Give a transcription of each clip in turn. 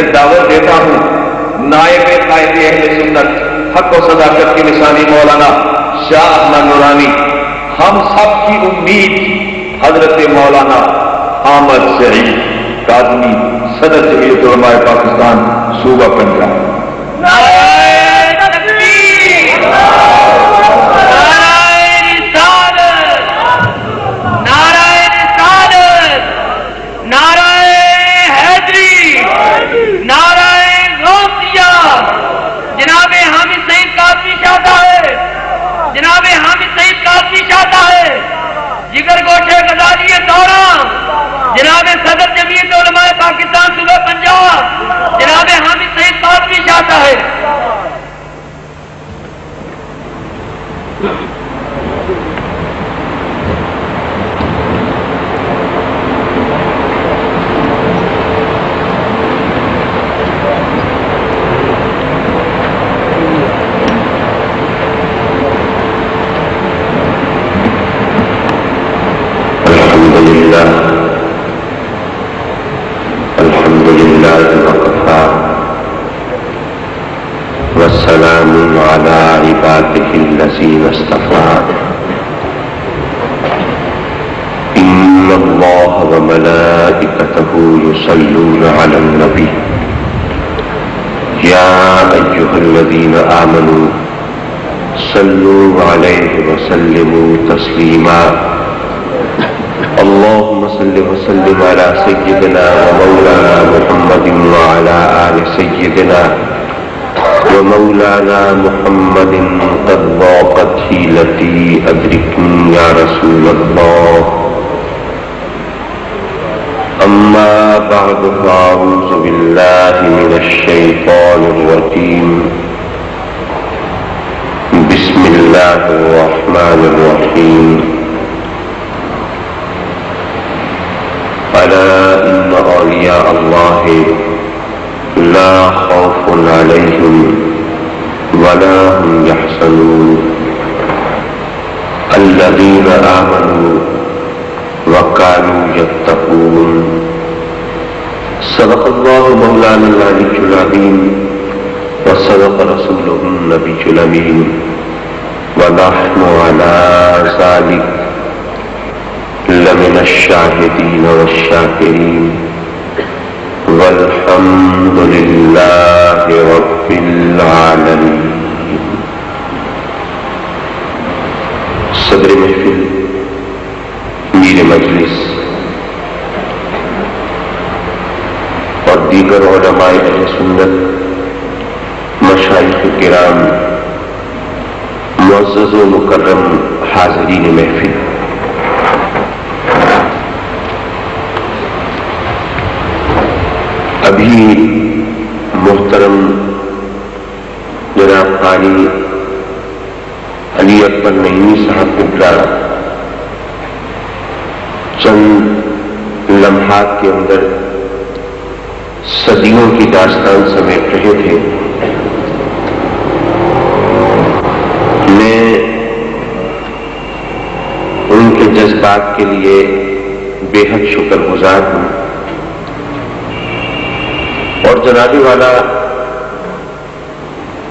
میں دعوت دیتا ہوں نائب قائد اہل سنت حق و صداقت کے نشانی مولانا شاہ احمد نورانی، ہم سب کی امید حضرت مولانا احمد سعید کاظمی، صدر جمعیت علماء پاکستان صوبہ پنجاب۔ جناب حامد سعید کاظمی چاہتا ہے، جگر گوشے غزالی دورہ جناب صدر جمعیت علماء پاکستان صوبہ پنجاب جناب حامد سعید کاظمی چاہتا ہے۔ الحمد لله وكفى والسلام على عباده الذين اصطفى إن الله وملائكته يصلون على النبي يا أيها الذين آمنوا صلوا عليه وسلموا تسليما اللهم صل وسلم على سيدنا ومولانا محمد وعلى آل سيدنا ومولانا محمد قد ضاقت حيلتي أدركني يا رسول الله أما بعد فأعوذ بالله من الشيطان الرجيم بسم الله الرحمن الرحيم ألا إن أولياء الله لا خوف عليهم ولا هم يحزنون الذين آمنوا وكانوا يتقون صدق الله مولانا العلي العظيم وصدق رسوله النبي الأمين ونحن على ذلك لمن الشاهدين والشاكرين والحمد لله رب العالمين۔ صدر محفل، میر مجلس اور دیگر علماء اہل سنت، مشائخ کرام، معزز و مکرم حاضرین محفل، ابھی محترم جناب قاری علی اکبر نعیمی صاحب قبلہ چند لمحات کے اندر صدیوں کی داستان سمیٹ رہے تھے۔ میں ان کے جذبات کے لیے بے حد شکر گزار ہوں، اور جناب والا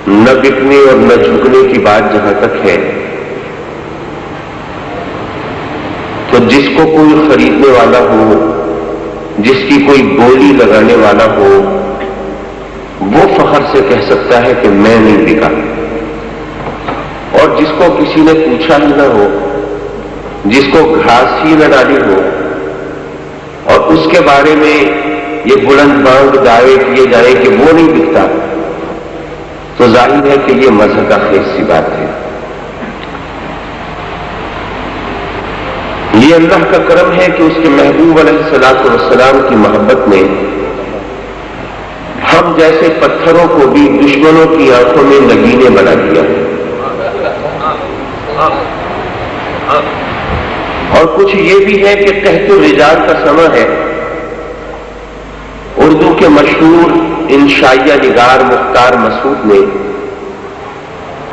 نہ بکنے اور نہ جھکنے کی بات جہاں تک ہے تو جس کو کوئی خریدنے والا ہو، جس کی کوئی بولی لگانے والا ہو، وہ فخر سے کہہ سکتا ہے کہ میں نہیں بکا، اور جس کو کسی نے پوچھا ہی نہ ہو، جس کو گھاس ہی نہ ڈالی ہو، اور اس کے بارے میں یہ بلند بانگ دعوے کیے جائیں کہ وہ نہیں بکتا، تو ظاہر ہے کہ یہ مذہب خیز سی بات ہے۔ یہ اللہ کا کرم ہے کہ اس کے محبوب علیہ الصلوۃ والسلام کی محبت نے ہم جیسے پتھروں کو بھی دشمنوں کی آنکھوں میں نگینے بنا دیا ہے، اور کچھ یہ بھی ہے کہ قحط الرجال کا سماں ہے۔ اردو کے مشہور انشائیہ نگار مختار مسعود نے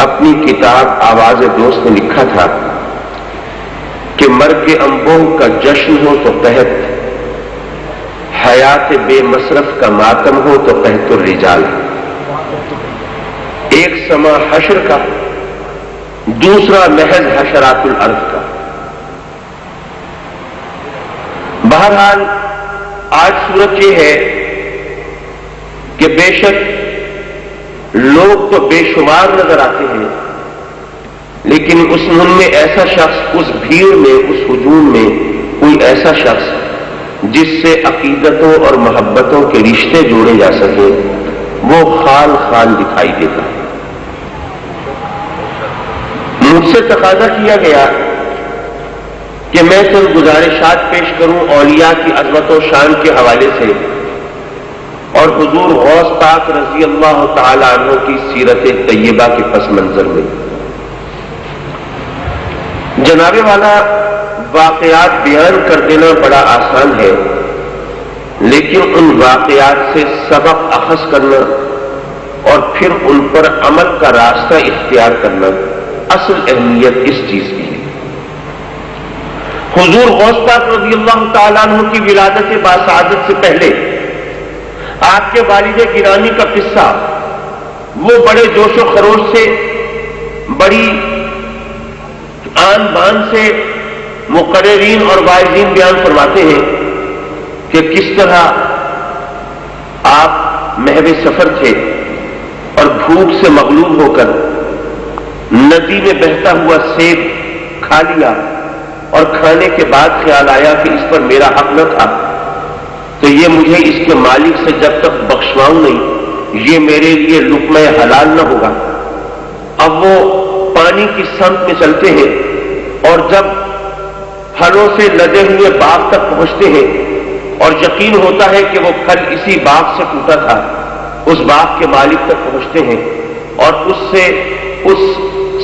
اپنی کتاب آواز دوست میں لکھا تھا کہ مرگ انبوں کا جشن ہو تو قحط، حیات بے مصرف کا ماتم ہو تو قحط الرجال، ایک سما حشر کا، دوسرا محض حشرات الارض کا۔ بہرحال آج صورت یہ ہے کہ بے شک لوگ تو بے شمار نظر آتے ہیں، لیکن ان میں ایسا شخص، اس بھیڑ میں، اس ہجوم میں کوئی ایسا شخص جس سے عقیدتوں اور محبتوں کے رشتے جوڑے جا سکے، وہ خال خال دکھائی دیتا ہے۔ مجھ سے تقاضا کیا گیا کہ میں چند گزارشات پیش کروں اولیاء کی عظمت و شان کے حوالے سے اور حضور غوث پاک رضی اللہ تعالی عنہ کی سیرت طیبہ کے پس منظر میں۔ جناب والا، واقعات بیان کر دینا بڑا آسان ہے، لیکن ان واقعات سے سبق اخذ کرنا اور پھر ان پر عمل کا راستہ اختیار کرنا اصل اہمیت اس چیز کی ہے۔ حضور غوث پاک رضی اللہ تعالیٰ عنہ کی ولادت باسعادت سے پہلے آپ کے والد گرامی کا قصہ وہ بڑے جوش و خروش سے، بڑی آن بان سے مقررین اور واعظین بیان فرماتے ہیں کہ کس طرح آپ محو سفر تھے اور بھوک سے مغلوب ہو کر ندی میں بہتا ہوا سیب کھا لیا، اور کھانے کے بعد خیال آیا کہ اس پر میرا حق نہ تھا، تو یہ مجھے اس کے مالک سے جب تک بخشواؤں نہیں، یہ میرے لیے لقمہ حلال نہ ہوگا۔ اب وہ پانی کی سمت میں چلتے ہیں اور جب پھلوں سے لدے ہوئے باغ تک پہنچتے ہیں اور یقین ہوتا ہے کہ وہ پھل اسی باغ سے ٹوٹا تھا، اس باغ کے مالک تک پہنچتے ہیں اور اس سے اس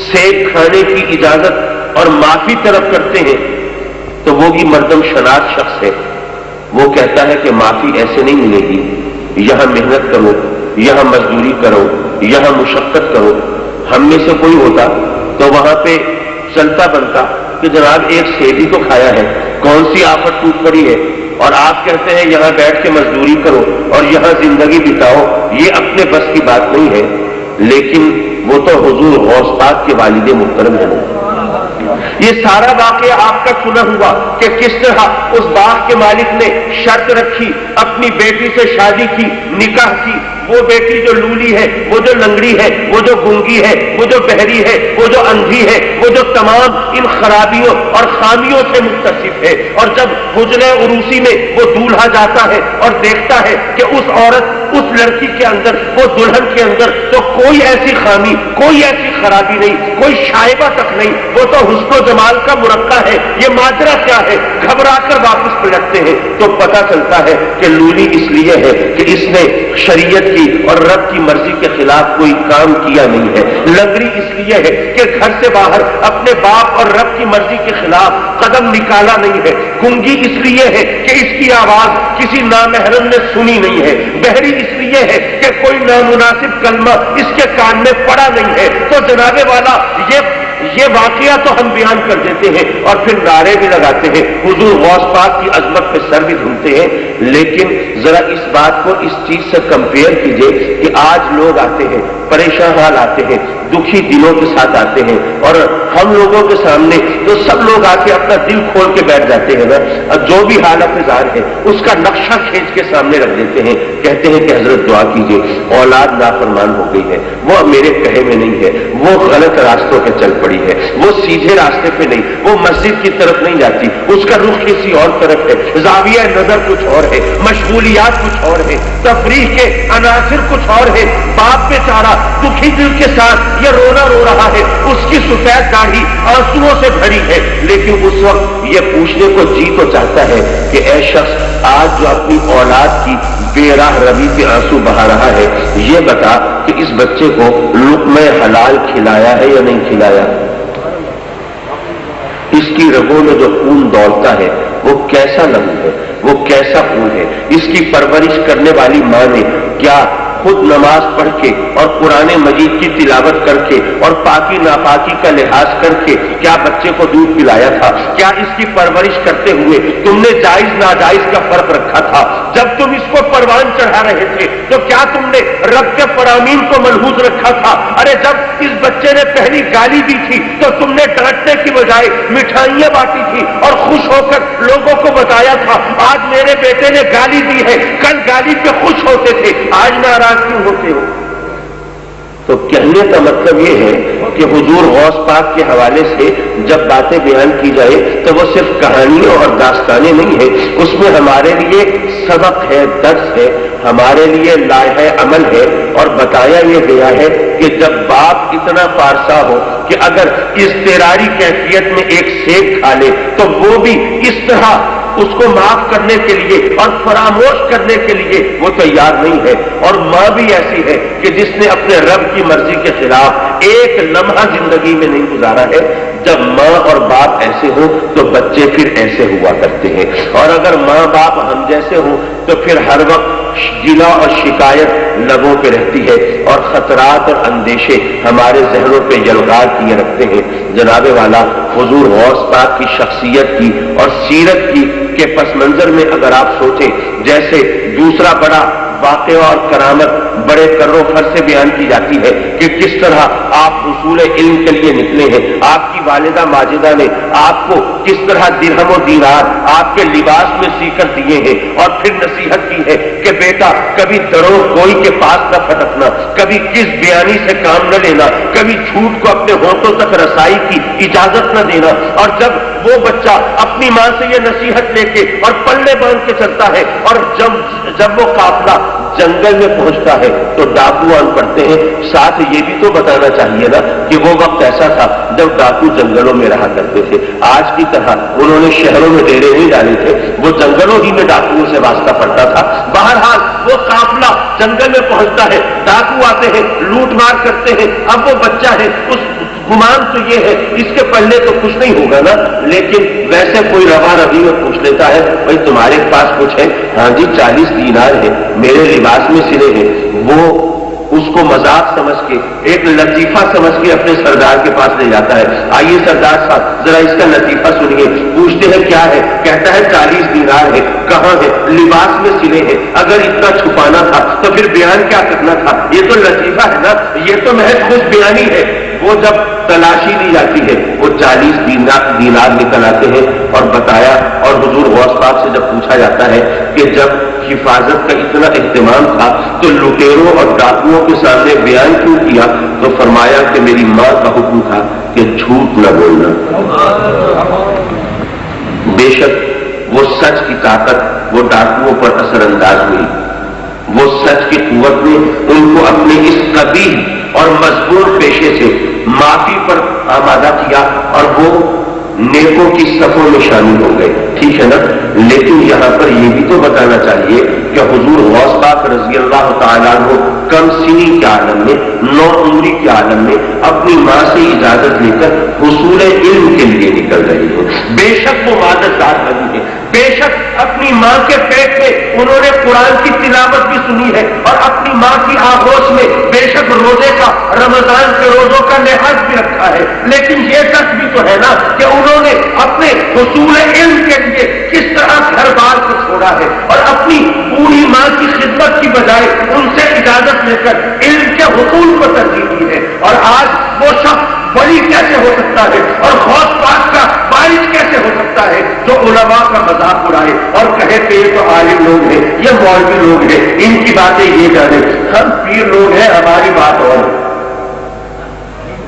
سیب کھانے کی اجازت اور معافی طلب کرتے ہیں، تو وہ بھی مردم شناس شخص ہے۔ وہ کہتا ہے کہ معافی ایسے نہیں ملے گی، یہاں محنت کرو، یہاں مزدوری کرو، یہاں مشقت کرو۔ ہم میں سے کوئی ہوتا تو وہاں پہ چلتا بنتا کہ جناب ایک سیب ہی تو کھایا ہے، کون سی آفت ٹوٹ پڑی ہے، اور آپ کہتے ہیں یہاں بیٹھ کے مزدوری کرو اور یہاں زندگی بتاؤ، یہ اپنے بس کی بات نہیں ہے۔ لیکن وہ تو حضور غوث پاک کے والد محترم ہیں۔ یہ سارا واقعہ آپ کا سنا ہوا کہ کس طرح اس باغ کے مالک نے شرط رکھی، اپنی بیٹی سے شادی کی، نکاح کی۔ وہ بیٹی جو لولی ہے، وہ جو لنگڑی ہے، وہ جو گونگی ہے، وہ جو بہری ہے، وہ جو اندھی ہے، وہ جو تمام ان خرابیوں اور خامیوں سے متصف ہے۔ اور جب حجرہ عروسی میں وہ دولہا جاتا ہے اور دیکھتا ہے کہ اس عورت، اس لڑکی کے اندر، وہ دلہن کے اندر تو کوئی ایسی خامی، کوئی ایسی خرابی نہیں، کوئی شائبہ تک نہیں، وہ تو حسن و جمال کا مرقع ہے، یہ ماجرا کیا ہے؟ گھبرا کر واپس پلٹتے ہیں تو پتہ چلتا ہے کہ لولی اس لیے ہے کہ اس نے شریعت کی اور رب کی مرضی کے خلاف کوئی کام کیا نہیں ہے۔ لنگڑی اس لیے ہے کہ گھر سے باہر اپنے باپ اور رب کی مرضی کے خلاف قدم نکالا نہیں ہے۔ گونگی اس لیے ہے کہ اس کی آواز کسی نامحرم نے سنی نہیں ہے۔ بہری اس لیے ہے کہ کوئی نامناسب کلمہ اس کے کان میں پڑا نہیں ہے۔ تو جناب والا، یہ واقعہ تو ہم بیان کر دیتے ہیں اور پھر نعرے بھی لگاتے ہیں، حضور غوث پاک کی عظمت پہ سر بھی دھوتے ہیں، لیکن ذرا اس بات کو اس چیز سے کمپیئر کیجئے کہ آج لوگ آتے ہیں، پریشان حال آتے ہیں، دکھی دلوں کے ساتھ آتے ہیں، اور ہم لوگوں کے سامنے تو سب لوگ آ کے اپنا دل کھول کے بیٹھ جاتے ہیں نا، جو بھی حالت ظاہر ہے اس کا نقشہ کھینچ کے سامنے رکھ دیتے ہیں، کہتے ہیں کہ حضرت دعا کیجئے، اولاد نافرمان ہو گئی ہے، وہ میرے کہے میں نہیں ہے، وہ غلط راستوں پہ چل پڑی ہے، وہ سیدھے راستے پہ نہیں، وہ مسجد کی طرف نہیں جاتی، اس کا رخ کسی اور طرف ہے، زاویہ نظر کچھ اور ہے، مشغولیات کچھ اور ہے، تفریح کے عناصر کچھ اور ہے۔ باپ بیچارہ دکھی دل کے ساتھ یہ رونا رو رہا ہے، اس کی سفید داڑھی آنسوؤں سے بھری ہے، لیکن اس وقت یہ پوچھنے کو جی تو چاہتا ہے کہ اے شخص، آج جو اپنی اولاد کی بے راہ روی پہ آنسو بہا رہا ہے، یہ بتا کہ اس بچے کو لقمہ حلال کھلایا ہے یا نہیں کھلایا؟ اس کی رگوں میں جو خون دوڑتا ہے وہ کیسا لہو ہے، وہ کیسا خون ہے؟ اس کی پرورش کرنے والی ماں نے کیا خود نماز پڑھ کے اور قرآن مجید کی تلاوت کر کے اور پاکی ناپاکی کا لحاظ کر کے کیا بچے کو دودھ پلایا تھا؟ کیا اس کی پرورش کرتے ہوئے تم نے جائز ناجائز کا فرق رکھا تھا؟ جب تم اس کو پروان چڑھا رہے تھے تو کیا تم نے رب کے فرامین کو ملحوظ رکھا تھا؟ ارے جب اس بچے نے پہلی گالی دی تھی تو تم نے ڈانٹنے کی بجائے مٹھائیاں بانٹی تھی اور خوش ہو کر لوگوں کو بتایا تھا آج میرے بیٹے نے گالی دی ہے، کل گالی پہ خوش ہوتے تھے، آج ناراض کیوں ہوتے ہو؟ تو کہنے کا مطلب یہ ہے کہ حضور غوث پاک کے حوالے سے جب باتیں بیان کی جائے تو وہ صرف کہانیاں اور داستانیں نہیں ہیں، اس میں ہمارے لیے سبق ہے، درس ہے، ہمارے لیے لائحہ عمل ہے، اور بتایا یہ گیا ہے کہ جب باپ اتنا پارسا ہو کہ اگر اضطراری کیفیت میں ایک سیب کھا لے تو وہ بھی اس طرح اس کو معاف کرنے کے لیے اور فراموش کرنے کے لیے وہ تیار نہیں ہے، اور ماں بھی ایسی ہے کہ جس نے اپنے رب کی مرضی کے خلاف ایک لمحہ زندگی میں نہیں گزارا ہے۔ جب ماں اور باپ ایسے ہوں تو بچے پھر ایسے ہوا کرتے ہیں، اور اگر ماں باپ ہم جیسے ہوں تو پھر ہر وقت گلہ اور شکایت لبوں پہ رہتی ہے، اور خطرات اور اندیشے ہمارے ذہنوں پہ یلغار کیے رکھتے ہیں۔ جناب والا حضور غوث پاک کی شخصیت کی اور سیرت کی کے پس منظر میں اگر آپ سوچیں، جیسے دوسرا بڑا واقعہ اور کرامت بڑے کرو فر سے بیان کی جاتی ہے کہ کس طرح آپ حصول علم کے لیے نکلے ہیں، آپ کی والدہ ماجدہ نے آپ کو کس طرح درہم و دینار آپ کے لباس میں سی کر دیے ہیں، اور پھر نصیحت کی ہے کہ بیٹا کبھی دروغ گوئی کے پاس نہ پھٹکنا، کبھی کس بیانی سے کام نہ لینا، کبھی جھوٹ کو اپنے ہونٹوں تک رسائی کی اجازت نہ دینا۔ اور جب وہ بچہ اپنی ماں سے یہ نصیحت لے کے اور پلے باندھ کے چلتا ہے، اور جب وہ قافلہ جنگل میں پہنچتا ہے تو ڈاکو آن پڑتے ہیں، ساتھ یہ بھی تو بتانا چاہیے نا کہ وہ وقت ایسا تھا جب ڈاکو جنگلوں میں رہا کرتے تھے، آج کی طرح انہوں نے شہروں میں ڈیرے نہیں ڈالے تھے، وہ جنگلوں ہی میں ڈاکوؤں سے واسطہ پڑتا تھا۔ بہرحال وہ قافلہ جنگل میں پہنچتا ہے، ڈاکو آتے ہیں، لوٹ مار کرتے ہیں، اب وہ بچہ ہے، اس گمان تو یہ ہے اس کے پلے تو کچھ نہیں ہوگا نا، لیکن ویسے کوئی روا روی میں پوچھ لیتا ہے بھائی تمہارے پاس کچھ ہے؟ ہاں جی 40 دینار ہے، میرے لباس میں سلے ہیں۔ وہ اس کو مذاق سمجھ کے، ایک لطیفہ سمجھ کے اپنے سردار کے پاس لے جاتا ہے، آئیے سردار صاحب ذرا اس کا لطیفہ سنیے۔ پوچھتے ہیں کیا ہے؟ کہتا ہے 40 دینار ہے۔ کہاں ہے؟ لباس میں سلے ہیں۔ اگر اتنا چھپانا تھا تو پھر بیان کیا کرنا تھا؟ یہ تو لطیفہ ہے نا، یہ تو محض خود بیانی ہے۔ وہ جب تلاشی لی جاتی ہے وہ 40 دینار نکل آتے ہیں اور بتایا، اور حضور غوث پاک سے جب پوچھا جاتا ہے کہ جب حفاظت کا اتنا اہتمام تھا تو لٹیروں اور ڈاکوؤں کے سامنے بیان کیوں کیا؟ تو فرمایا کہ میری ماں کا حکم تھا کہ جھوٹ نہ بولنا۔ بے شک وہ سچ کی طاقت وہ ڈاکوؤں پر اثر انداز ہوئی، وہ سچ کی قوت نے ان کو اپنے اس قبیح اور مضبوط پیشے سے معافی پر آمادہ کیا، اور وہ نیکوں کی صفوں میں شامل ہو گئے۔ ٹھیک ہے نا، لیکن یہاں پر یہ بھی تو بتانا چاہیے کہ حضور غوث پاک رضی اللہ تعالیٰ عنہ کم سنی کے عالم میں، 9 عمری کے عالم میں اپنی ماں سے اجازت لے کر حصول علم کے لیے نکل رہے ہیں۔ بے شک وہ عادت دار بنی ہے، بے شک اپنی ماں کے پیٹ میں انہوں نے قرآن کی تلاوت بھی سنی ہے، اور اپنی ماں کی آغوش میں بے شک روزے کا، رمضان کے روزوں کا لحاظ بھی رکھا ہے، لیکن یہ سچ بھی تو ہے نا کہ انہوں نے اپنے حصول علم کے لیے کس طرح گھر بار کو چھوڑا ہے، اور اپنی پوری ماں کی خدمت کی بجائے ان سے اجازت لے کر علم کے حصول کو ترجیح دی ہے۔ اور آج وہ شخص ولی کیسے ہو سکتا ہے اور غوث پاک کا وارث کیسے ہو سکتا ہے جو علماء کا مذاق اڑائے اور کہے کہ یہ تو عالم لوگ ہیں، یہ مولوی لوگ ہیں، ان کی باتیں یہ جانے، ہم پیر لوگ ہیں، ہماری بات اور ہے۔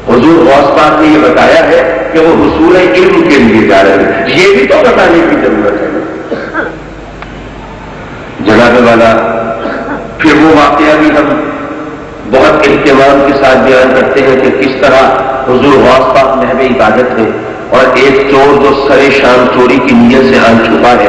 حضور غوث پاک نے یہ بتایا ہے کہ وہ حصول علم کے لیے جا رہے ہیں، یہ بھی تو بتانے کی ضرورت ہے جناب والا۔ پھر وہ واقعہ بھی ہم بہت اہتمام کے ساتھ بیان کرتے ہیں کہ کس طرح حضور غوث پاک محو عبادت ہے، اور ایک چور جو سرے شام چوری کی نیت سے آن چھپا ہے،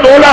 16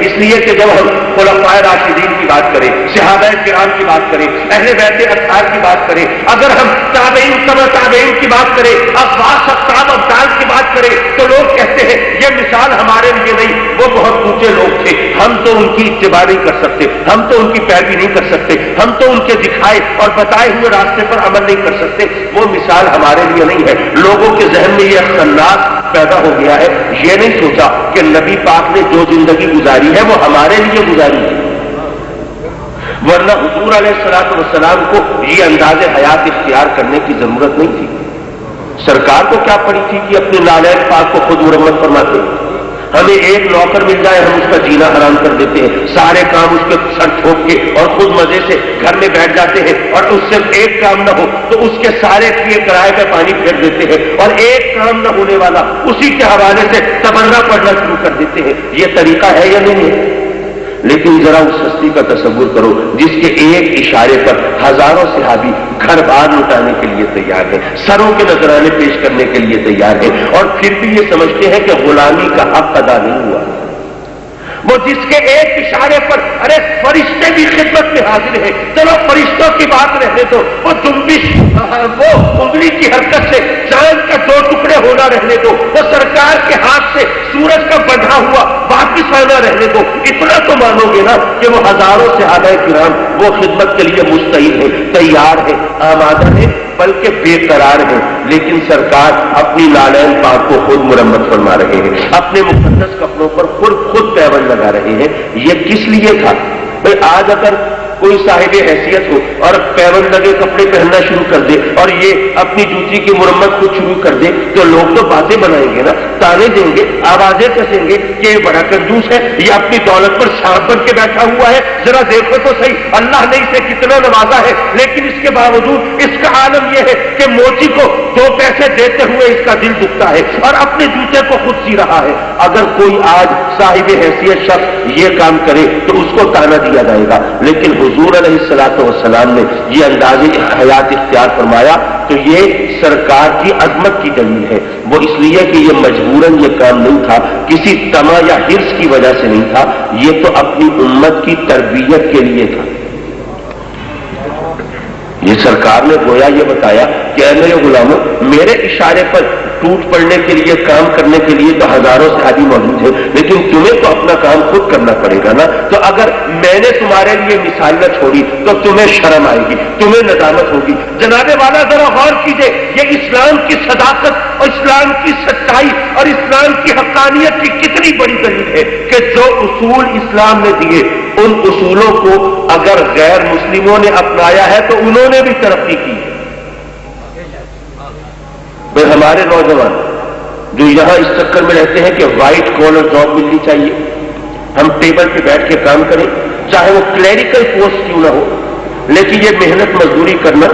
اس لیے کہ جب ہم خلفائے راشدین کی بات کریں، صحابہ کرام کی بات کریں، اہل بیت اطہار کی بات کریں، اگر ہم تابعین تبع تابعین کی بات کریں، اقواس اقطاب ابدال کی بات کریں، تو لوگ کہتے ہیں یہ مثال ہمارے لیے نہیں، وہ بہت اونچے لوگ تھے، ہم تو ان کی اتباع نہیں کر سکتے، ہم تو ان کی پیروی نہیں کر سکتے، ہم تو ان کے دکھائے اور بتائے ہوئے راستے پر عمل نہیں کر سکتے، وہ مثال ہمارے لیے نہیں ہے۔ لوگوں کے ذہن میں یہ خناس پیدا ہو گیا ہے، یہ نہیں سوچا کہ نبی پاک نے جو زندگی گزاری ہے وہ ہمارے لیے گزاری ہے، ورنہ حضور علیہ الصلوۃ والسلام کو یہ انداز حیات اختیار کرنے کی ضرورت نہیں تھی۔ سرکار کو کیا پڑی تھی کہ اپنے نالین پاک کو خود مرمت فرماتے؟ ہمیں ایک نوکر مل جائے ہم اس کا جینا حرام کر دیتے ہیں، سارے کام اس کے سر ٹھوک کے اور خود مزے سے گھر میں بیٹھ جاتے ہیں، اور اس سے ایک کام نہ ہو تو اس کے سارے کیے کرائے کا پانی پھیر دیتے ہیں، اور ایک کام نہ ہونے والا اسی کے حوالے سے تبرہ پڑھنا شروع کر دیتے ہیں۔ یہ طریقہ ہے یا نہیں ہے؟ لیکن ذرا اس ہستی کا تصور کرو جس کے ایک اشارے پر ہزاروں صحابی گھر بار لٹانے کے لیے تیار ہیں، سروں کے نذرانے پیش کرنے کے لیے تیار ہیں، اور پھر بھی یہ سمجھتے ہیں کہ غلامی کا حق ادا نہیں ہوا۔ وہ جس کے ایک اشارے پر ارے فرشتے بھی خدمت میں حاضر ہیں، چلو فرشتوں کی بات رہنے دو، وہ جنبش وہ انگلی کی حرکت سے چاند کا دو ٹکڑے ہونا رہنے دو، وہ سرکار کے ہاتھ سے سورج کا بندھا ہوا واپس آنا رہنے دو، اتنا تو مانو گے نا کہ وہ ہزاروں صحابہ کرام وہ خدمت کے لیے مستعد ہیں، تیار ہیں، آمادہ ہیں، بلکہ بے قرار ہیں، لیکن سرکار اپنی نالین پاک کو خود مرمت فرما رہے ہیں، اپنے مقدس کپڑوں پر خود پیوند لگا رہے ہیں۔ یہ کس لیے تھا؟ بھئی آج اگر کوئی صاحب حیثیت ہو اور پیوند لگے کپڑے پہننا شروع کر دے اور یہ اپنی جوتی کی مرمت کو شروع کر دے تو لوگ تو باتیں بنائیں گے نا، تانے دیں گے، آوازیں کسیں گے کہ یہ بڑا کنجوس ہے، یہ اپنی دولت پر سانپ بن کے بیٹھا ہوا ہے، ذرا دیکھو تو صحیح اللہ نے اسے کتنا نوازا ہے، لیکن اس کے باوجود اس کا عالم یہ ہے کہ موچی کو 2 پیسے دیتے ہوئے اس کا دل دکھتا ہے اور اپنے جوتے کو خود سی رہا ہے۔ اگر کوئی آج صاحب حیثیت شخص یہ کام کرے تو اس کو تانا دیا جائے گا، لیکن حضور علیہ الصلوۃ والسلام نے یہ انداز حیات اختیار فرمایا تو یہ سرکار کی عظمت کی دلیل ہے۔ وہ اس لیے کہ یہ مجبوراً یہ کام نہیں تھا، کسی طمع یا حرص کی وجہ سے نہیں تھا، یہ تو اپنی امت کی تربیت کے لیے تھا۔ یہ سرکار نے گویا یہ بتایا کہ اے میرے غلاموں، میرے اشارے پر ٹوٹ پڑنے کے لیے، کام کرنے کے لیے تو ہزاروں صحابی موجود ہیں، لیکن تمہیں تو اپنا کام خود کرنا پڑے گا نا۔ تو اگر میں نے تمہارے لیے مثال نہ چھوڑی تو تمہیں شرم آئے گی، تمہیں ندامت ہوگی۔ جناب والا ذرا غور کیجئے، یہ اسلام کی صداقت اور اسلام کی سچائی اور اسلام کی حقانیت کی کتنی بڑی دلیل ہے کہ جو اصول اسلام نے دیے ان اصولوں کو اگر غیر مسلموں نے اپنایا ہے تو انہوں نے بھی ترقی کی ہے۔ ہمارے نوجوان جو یہاں اس چکر میں رہتے ہیں کہ وائٹ کالر جاب ملنی چاہیے، ہم ٹیبل پہ بیٹھ کے کام کریں، چاہے وہ کلیریکل پوسٹ کیوں نہ ہو، لیکن یہ محنت مزدوری کرنا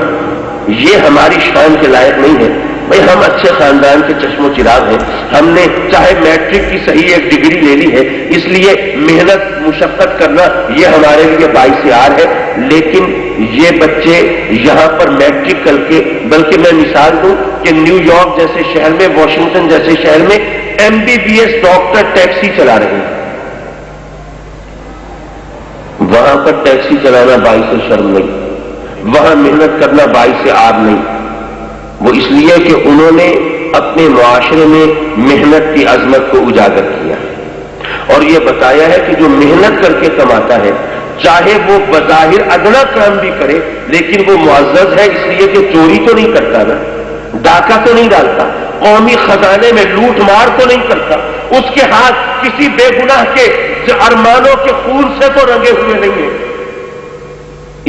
یہ ہماری شان کے لائق نہیں ہے۔ بھئی ہم اچھے خاندان کے چشم و چراغ ہیں، ہم نے چاہے میٹرک کی صحیح ایک ڈگری لے لی ہے، اس لیے محنت مشقت کرنا یہ ہمارے لیے باعث عار ہے، لیکن یہ بچے یہاں پر میٹرک کر کے، بلکہ میں مثال دوں کہ نیو یارک جیسے شہر میں، واشنگٹن جیسے شہر میں MBBS ڈاکٹر ٹیکسی چلا رہے ہیں، وہاں پر ٹیکسی چلانا باعث شرم نہیں، وہاں محنت کرنا باعث عار نہیں، وہ اس لیے کہ انہوں نے اپنے معاشرے میں محنت کی عظمت کو اجاگر کیا اور یہ بتایا ہے کہ جو محنت کر کے کماتا ہے چاہے وہ بظاہر ادنا کام بھی کرے لیکن وہ معزز ہے، اس لیے کہ چوری تو نہیں کرتا نا، ڈاکہ تو نہیں ڈالتا، قومی خزانے میں لوٹ مار تو نہیں کرتا، اس کے ہاتھ کسی بے گناہ کے ارمانوں کے خون سے تو رنگے ہوئے نہیں ہیں،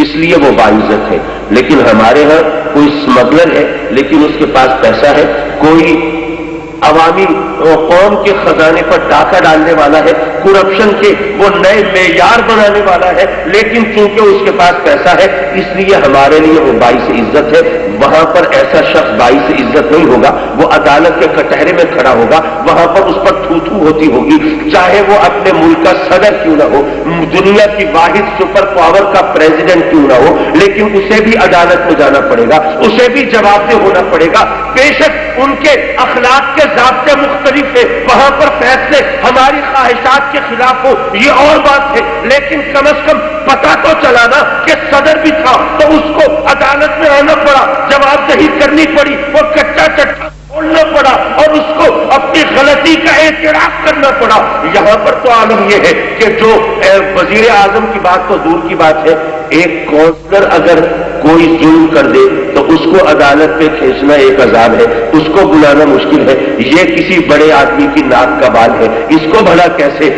اس لیے وہ باعزت ہے۔ لیکن ہمارے ہاں کوئی اسمگلر ہے لیکن اس کے پاس پیسہ ہے، کوئی عوامی قوم کے خزانے پر ڈاکہ ڈالنے والا ہے، کرپشن کے وہ نئے معیار بنانے والا ہے، لیکن چونکہ اس کے پاس پیسہ ہے اس لیے ہمارے لیے وہ باعث عزت ہے۔ وہاں پر ایسا شخص باعث عزت نہیں ہوگا، وہ عدالت کے کٹہرے میں کھڑا ہوگا، وہاں پر اس پر تھو تھو ہوتی ہوگی، چاہے وہ اپنے ملک کا صدر کیوں نہ ہو، دنیا کی واحد سپر پاور کا پریزیڈنٹ کیوں نہ ہو، لیکن اسے بھی عدالت میں جانا پڑے گا، اسے بھی جواب دہ ہونا پڑے گا، بے شک ان کے اخلاق کے ضابطے مختلف ہیں، وہاں پر فیصلے ہماری خواہشات کے خلاف ہو یہ اور بات ہے، لیکن کم از کم پتا تو چلا نا کہ صدر بھی تھا تو اس کو عدالت میں آنا پڑا، جواب دہی کرنی پڑی، وہ کچا چٹا بولنا پڑا اور اس کو اپنی غلطی کا اعتراف کرنا پڑا۔ یہاں پر تو عالم یہ ہے کہ جو وزیر اعظم کی بات تو دور کی بات ہے، ایک کونسلر اگر کوئی ظلم کر دے تو اس کو عدالت پہ کھینچنا ایک عذاب ہے، اس کو بلانا مشکل ہے، یہ کسی بڑے آدمی کی ناک کا بال ہے، اس کو بھلا کیسے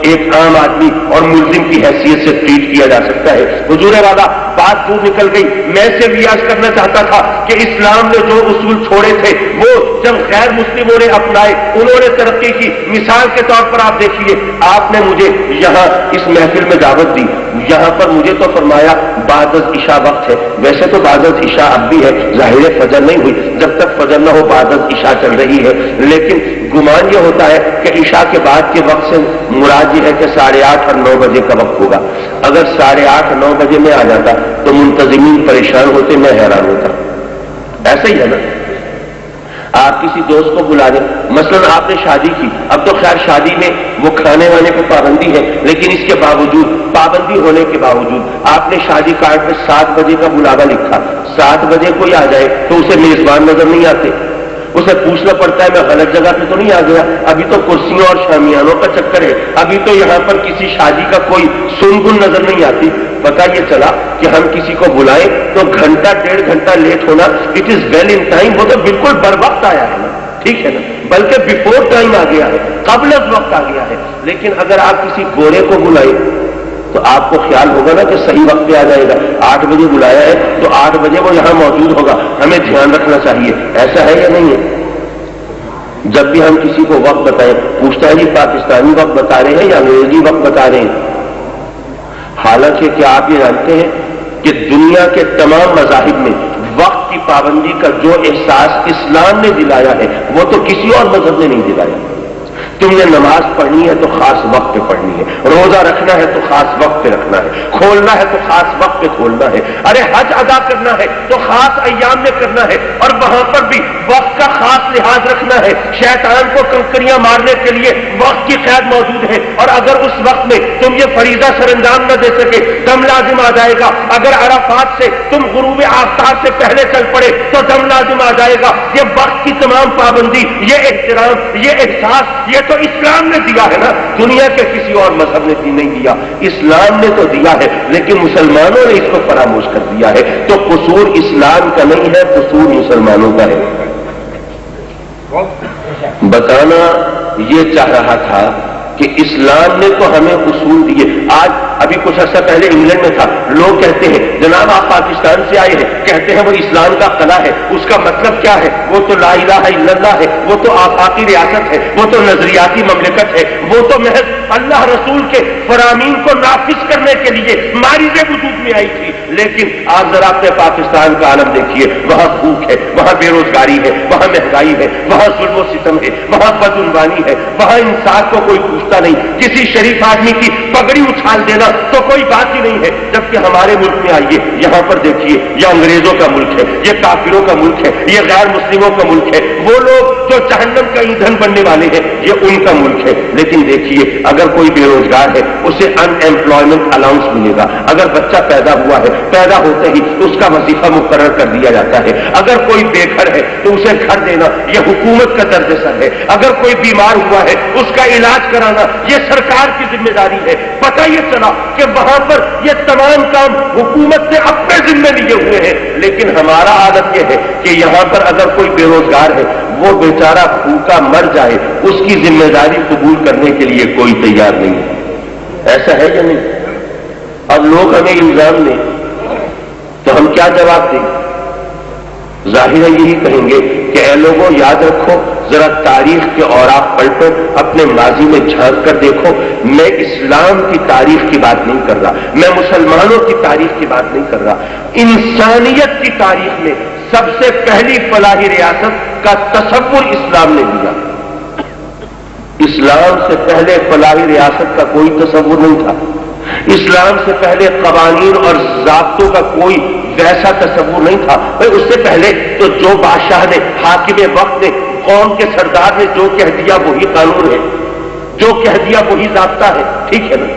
ایک عام آدمی اور ملزم کی حیثیت سے ٹریٹ کیا جا سکتا ہے؟ حضور والا بات دور نکل گئی۔ میں سے ریاض کرنا چاہتا تھا کہ اسلام نے جو اصول چھوڑے تھے وہ جب غیر مسلموں نے اپنائے انہوں نے ترقی کی۔ مثال کے طور پر آپ دیکھیے، آپ نے مجھے یہاں اس محفل میں دعوت دی، یہاں پر مجھے تو فرمایا بعد از عشاء وقت ہے، ویسے تو بعد از عشاء اب بھی ہے، ظاہر فجر نہیں ہوئی، جب تک فجر نہ ہو بعد از عشاء چل رہی ہے، لیکن گمان یہ ہوتا ہے کہ عشاء کے بعد کے وقت سے مراد یہ ہے کہ 8:30 اور 9 بجے کا وقت ہوگا۔ اگر 8:30 9 بجے میں آ جاتا تو منتظمین پریشان ہوتے، میں حیران ہوتا۔ ایسا ہی ہے نا، آپ کسی دوست کو بلا دیں، مثلا آپ نے شادی کی، اب تو خیر شادی میں وہ کھانے وانے پہ پابندی ہے، لیکن اس کے باوجود پابندی ہونے کے باوجود آپ نے شادی کارڈ پہ 7 بجے کا بلاوا لکھا، 7 بجے کوئی آ جائے تو اسے میزبان نظر نہیں آتے، اسے پوچھنا پڑتا ہے میں غلط جگہ پہ تو نہیں آ گیا؟ ابھی تو کرسیوں اور شامیانوں کا چکر ہے، ابھی تو یہاں پر کسی شادی کا کوئی سنگن نظر نہیں آتی۔ پتہ یہ چلا کہ ہم کسی کو بلائیں تو گھنٹہ 1.5 گھنٹہ لیٹ ہونا it is well in time, وہ تو بالکل بر وقت آیا ہے نا، ٹھیک ہے نا، بلکہ بیفور ٹائم آ گیا ہے، قبل از وقت آ گیا ہے۔ لیکن اگر آپ کسی گورے کو بلائیں تو آپ کو خیال ہوگا نا کہ صحیح وقت پہ آ جائے گا، 8 بجے بلایا ہے تو 8 بجے وہ یہاں موجود ہوگا، ہمیں دھیان رکھنا چاہیے۔ ایسا ہے یا نہیں ہے؟ جب بھی ہم کسی کو وقت بتائیں پوچھتا ہے جی پاکستانی وقت بتا رہے ہیں یا انگریزی وقت بتا رہے ہیں؟ حالانکہ کیا آپ یہ جانتے ہیں کہ دنیا کے تمام مذاہب میں وقت کی پابندی کا جو احساس اسلام نے دلایا ہے وہ تو کسی اور مذہب نے نہیں دلایا۔ تم نے نماز پڑھنی ہے تو خاص وقت پہ پڑھنی ہے، روزہ رکھنا ہے تو خاص وقت پہ رکھنا ہے، کھولنا ہے تو خاص وقت پہ کھولنا ہے، ارے حج ادا کرنا ہے تو خاص ایام میں کرنا ہے، اور وہاں پر بھی وقت کا خاص لحاظ رکھنا ہے۔ شیطان کو کنکریاں مارنے کے لیے وقت کی قید موجود ہے، اور اگر اس وقت میں تم یہ فریضہ سر انجام نہ دے سکے دم لازم آ جائے گا۔ اگر عرفات سے تم غروب آفتاب سے پہلے چل پڑے تو دم لازم آ جائے گا۔ یہ وقت کی تمام پابندی، یہ احترام، یہ احساس، یہ تو اسلام نے دیا ہے نا، دنیا کے کسی اور مذہب نے نہیں دیا، اسلام نے تو دیا ہے، لیکن مسلمانوں نے اس کو فراموش کر دیا ہے۔ تو قصور اسلام کا نہیں ہے، قصور مسلمانوں کا ہے۔ بتانا یہ چاہ رہا تھا کہ اسلام نے تو ہمیں اصول دیے۔ آج ابھی کچھ عرصہ پہلے انگلینڈ میں تھا، لوگ کہتے ہیں جناب آپ پاکستان سے آئے ہیں، کہتے ہیں وہ اسلام کا قلعہ ہے، اس کا مطلب کیا ہے؟ وہ تو لا الہ الا اللہ ہے، وہ تو آفاقی ریاست ہے، وہ تو نظریاتی مملکت ہے، وہ تو محض اللہ رسول کے فرامین کو نافذ کرنے کے لیے مارز وجود میں آئی تھی۔ لیکن آپ ذرا اپنے پاکستان کا عالم دیکھیے، وہاں بھوک ہے، وہاں بے روزگاری ہے، وہاں مہنگائی ہے، وہاں ظلم و ستم ہے، وہاں بدعنوانی ہے، وہاں انسان کو کوئی پوچھتا نہیں، کسی شریف آدمی کی پگڑی اچھال دینا تو کوئی بات ہی نہیں ہے۔ جبکہ ہمارے ملک میں آئیے، یہاں پر دیکھیے، یہ انگریزوں کا ملک ہے، یہ کافروں کا ملک ہے، یہ غیر مسلموں کا ملک ہے، وہ لوگ جو جہنم کا ایندھن بننے والے ہیں یہ ان کا ملک ہے۔ لیکن دیکھیے اگر کوئی بے روزگار ہے اسے ان ایمپلائمنٹ الاؤنس ملے گا، اگر بچہ پیدا ہوا ہے پیدا ہوتے ہی اس کا وظیفہ مقرر کر دیا جاتا ہے، اگر کوئی بے گھر ہے تو اسے گھر دینا یہ حکومت کا درد سر ہے، اگر کوئی بیمار ہوا ہے اس کا علاج کرانا یہ سرکار کی ذمہ داری ہے۔ پتہ یہ چلا کہ وہاں پر یہ تمام کام حکومت نے اپنے ذمہ لیے ہوئے ہیں، لیکن ہمارا عادت یہ ہے کہ یہاں پر اگر کوئی بے روزگار ہے وہ بیچارہ بھوکا مر جائے اس کی ذمہ داری قبول کرنے کے لیے کوئی تیار نہیں ہے۔ ایسا ہے یا نہیں؟ اب لوگ ہمیں الزام دیں تو ہم کیا جواب دیں؟ ظاہر ہے یہی کہیں گے کہ اے لوگوں یاد رکھو، ذرا تاریخ کے اوراق پلٹو، اپنے ماضی میں جھانک کر دیکھو۔ میں اسلام کی تاریخ کی بات نہیں کر رہا، میں مسلمانوں کی تاریخ کی بات نہیں کر رہا، انسانیت کی تاریخ میں سب سے پہلی فلاحی ریاست کا تصور اسلام نے دیا۔ اسلام سے پہلے فلاحی ریاست کا کوئی تصور نہیں تھا، اسلام سے پہلے قوانین اور ضابطوں کا کوئی ویسا تصور نہیں تھا۔ اس سے پہلے تو جو بادشاہ نے، حاکم وقت نے قوم کے سردار نے جو کہہ دیا وہی قانون ہے، جو کہہ دیا وہی ضابطہ ہے، ٹھیک ہے نا؟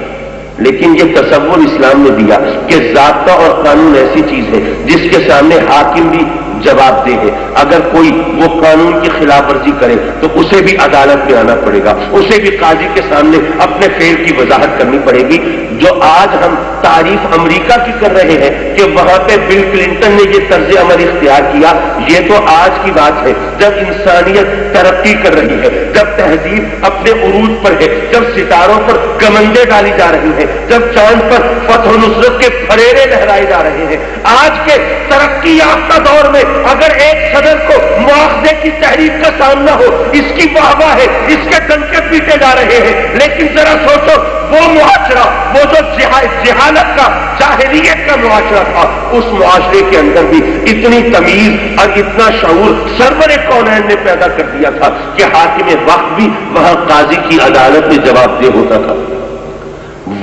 لیکن یہ تصور اسلام نے دیا کہ ضابطہ اور قانون ایسی چیز ہے جس کے سامنے حاکم بھی جواب دہ ہے. اگر کوئی وہ قانون کی خلاف ورزی کرے تو اسے بھی عدالت میں آنا پڑے گا، اسے بھی قاضی کے سامنے اپنے فعل کی وضاحت کرنی پڑے گی. جو آج ہم تعریف امریکہ کی کر رہے ہیں کہ وہاں پہ بل کلنٹن نے یہ طرز عمل اختیار کیا، یہ تو آج کی بات ہے جب انسانیت ترقی کر رہی ہے، جب تہذیب اپنے عروج پر ہے، جب ستاروں پر کمندیں ڈالی جا رہی ہیں، جب چاند پر فتح و نصرت کے پھریرے لہرائے جا رہے ہیں. آج کے ترقی یافتہ دور میں اگر ایک صدر کو مواخذے کی تحریک کا سامنا ہو، اس کی واہ ہے، اس کے ڈنکے پیٹے جا رہے ہیں. لیکن ذرا سوچو وہ معاشرہ، وہ جو جہالت کا، جاہلیت کا معاشرہ تھا، اس معاشرے کے اندر بھی اتنی تمیز اور اتنا شعور سرور کونین نے پیدا کر دیا تھا کہ حاکم وقت بھی وہاں قاضی کی عدالت میں جواب دہ ہوتا تھا.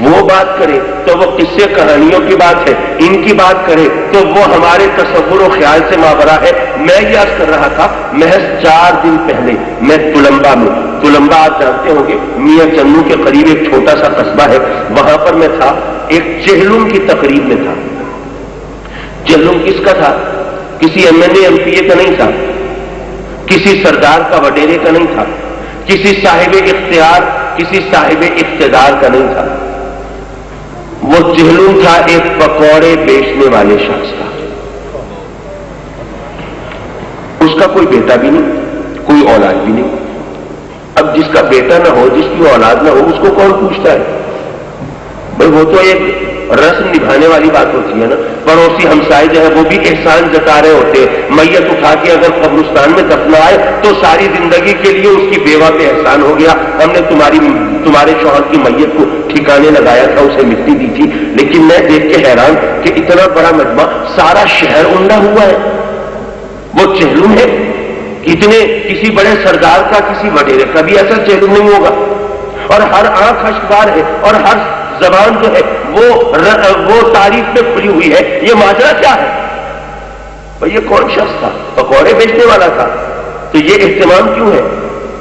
وہ بات کرے تو وہ قصے کہانیوں کی بات ہے، ان کی بات کرے تو وہ ہمارے تصور و خیال سے ماورا ہے. میں یہ عرض کر رہا تھا، محض 4 دن پہلے میں تلمبا آپ جانتے ہوں گے، میاں چنو کے قریب ایک چھوٹا سا قصبہ ہے، وہاں پر میں تھا. ایک چہلم کی تقریب میں تھا. چہلم کس کا تھا؟ کسی MLA MP کا نہیں تھا، کسی سردار کا وڈیرے کا نہیں تھا، کسی صاحب اختیار، کسی صاحب اقتدار کا نہیں تھا. وہ چہلم تھا ایک پکوڑے بیچنے والے شخص کا. اس کا کوئی بیٹا بھی نہیں، کوئی اولاد بھی نہیں. اب جس کا بیٹا نہ ہو، جس کی اولاد نہ ہو، اس کو کون پوچھتا ہے؟ بھائی وہ تو ایک رسم نبھانے والی بات ہوتی ہے نا. پڑوسی ہمسائے جو ہے وہ بھی احسان جتا رہے ہوتے ہیں. میت اٹھا کے اگر قبرستان میں دفنائے تو ساری زندگی کے لیے اس کی بیوہ پہ احسان ہو گیا، ہم نے تمہارے شوہر کی میت کو ٹھکانے لگایا تھا، اسے مٹی دی تھی. لیکن میں دیکھ کے حیران کہ اتنا بڑا مجمع، سارا شہر انڈا ہوا ہے. وہ چہلم ہے. کسی بڑے سردار کا، کسی وڈیرے کا بھی ایسا چہلم نہیں ہوگا. اور ہر آنکھ اشکبار ہے اور ہر زبان جو ہے وہ تعریف میں کھلی ہوئی ہے. یہ ماجرا کیا ہے؟ بھئی یہ کون شخص تھا؟ پکوڑے بیچنے والا تھا. تو یہ اہتمام کیوں ہے؟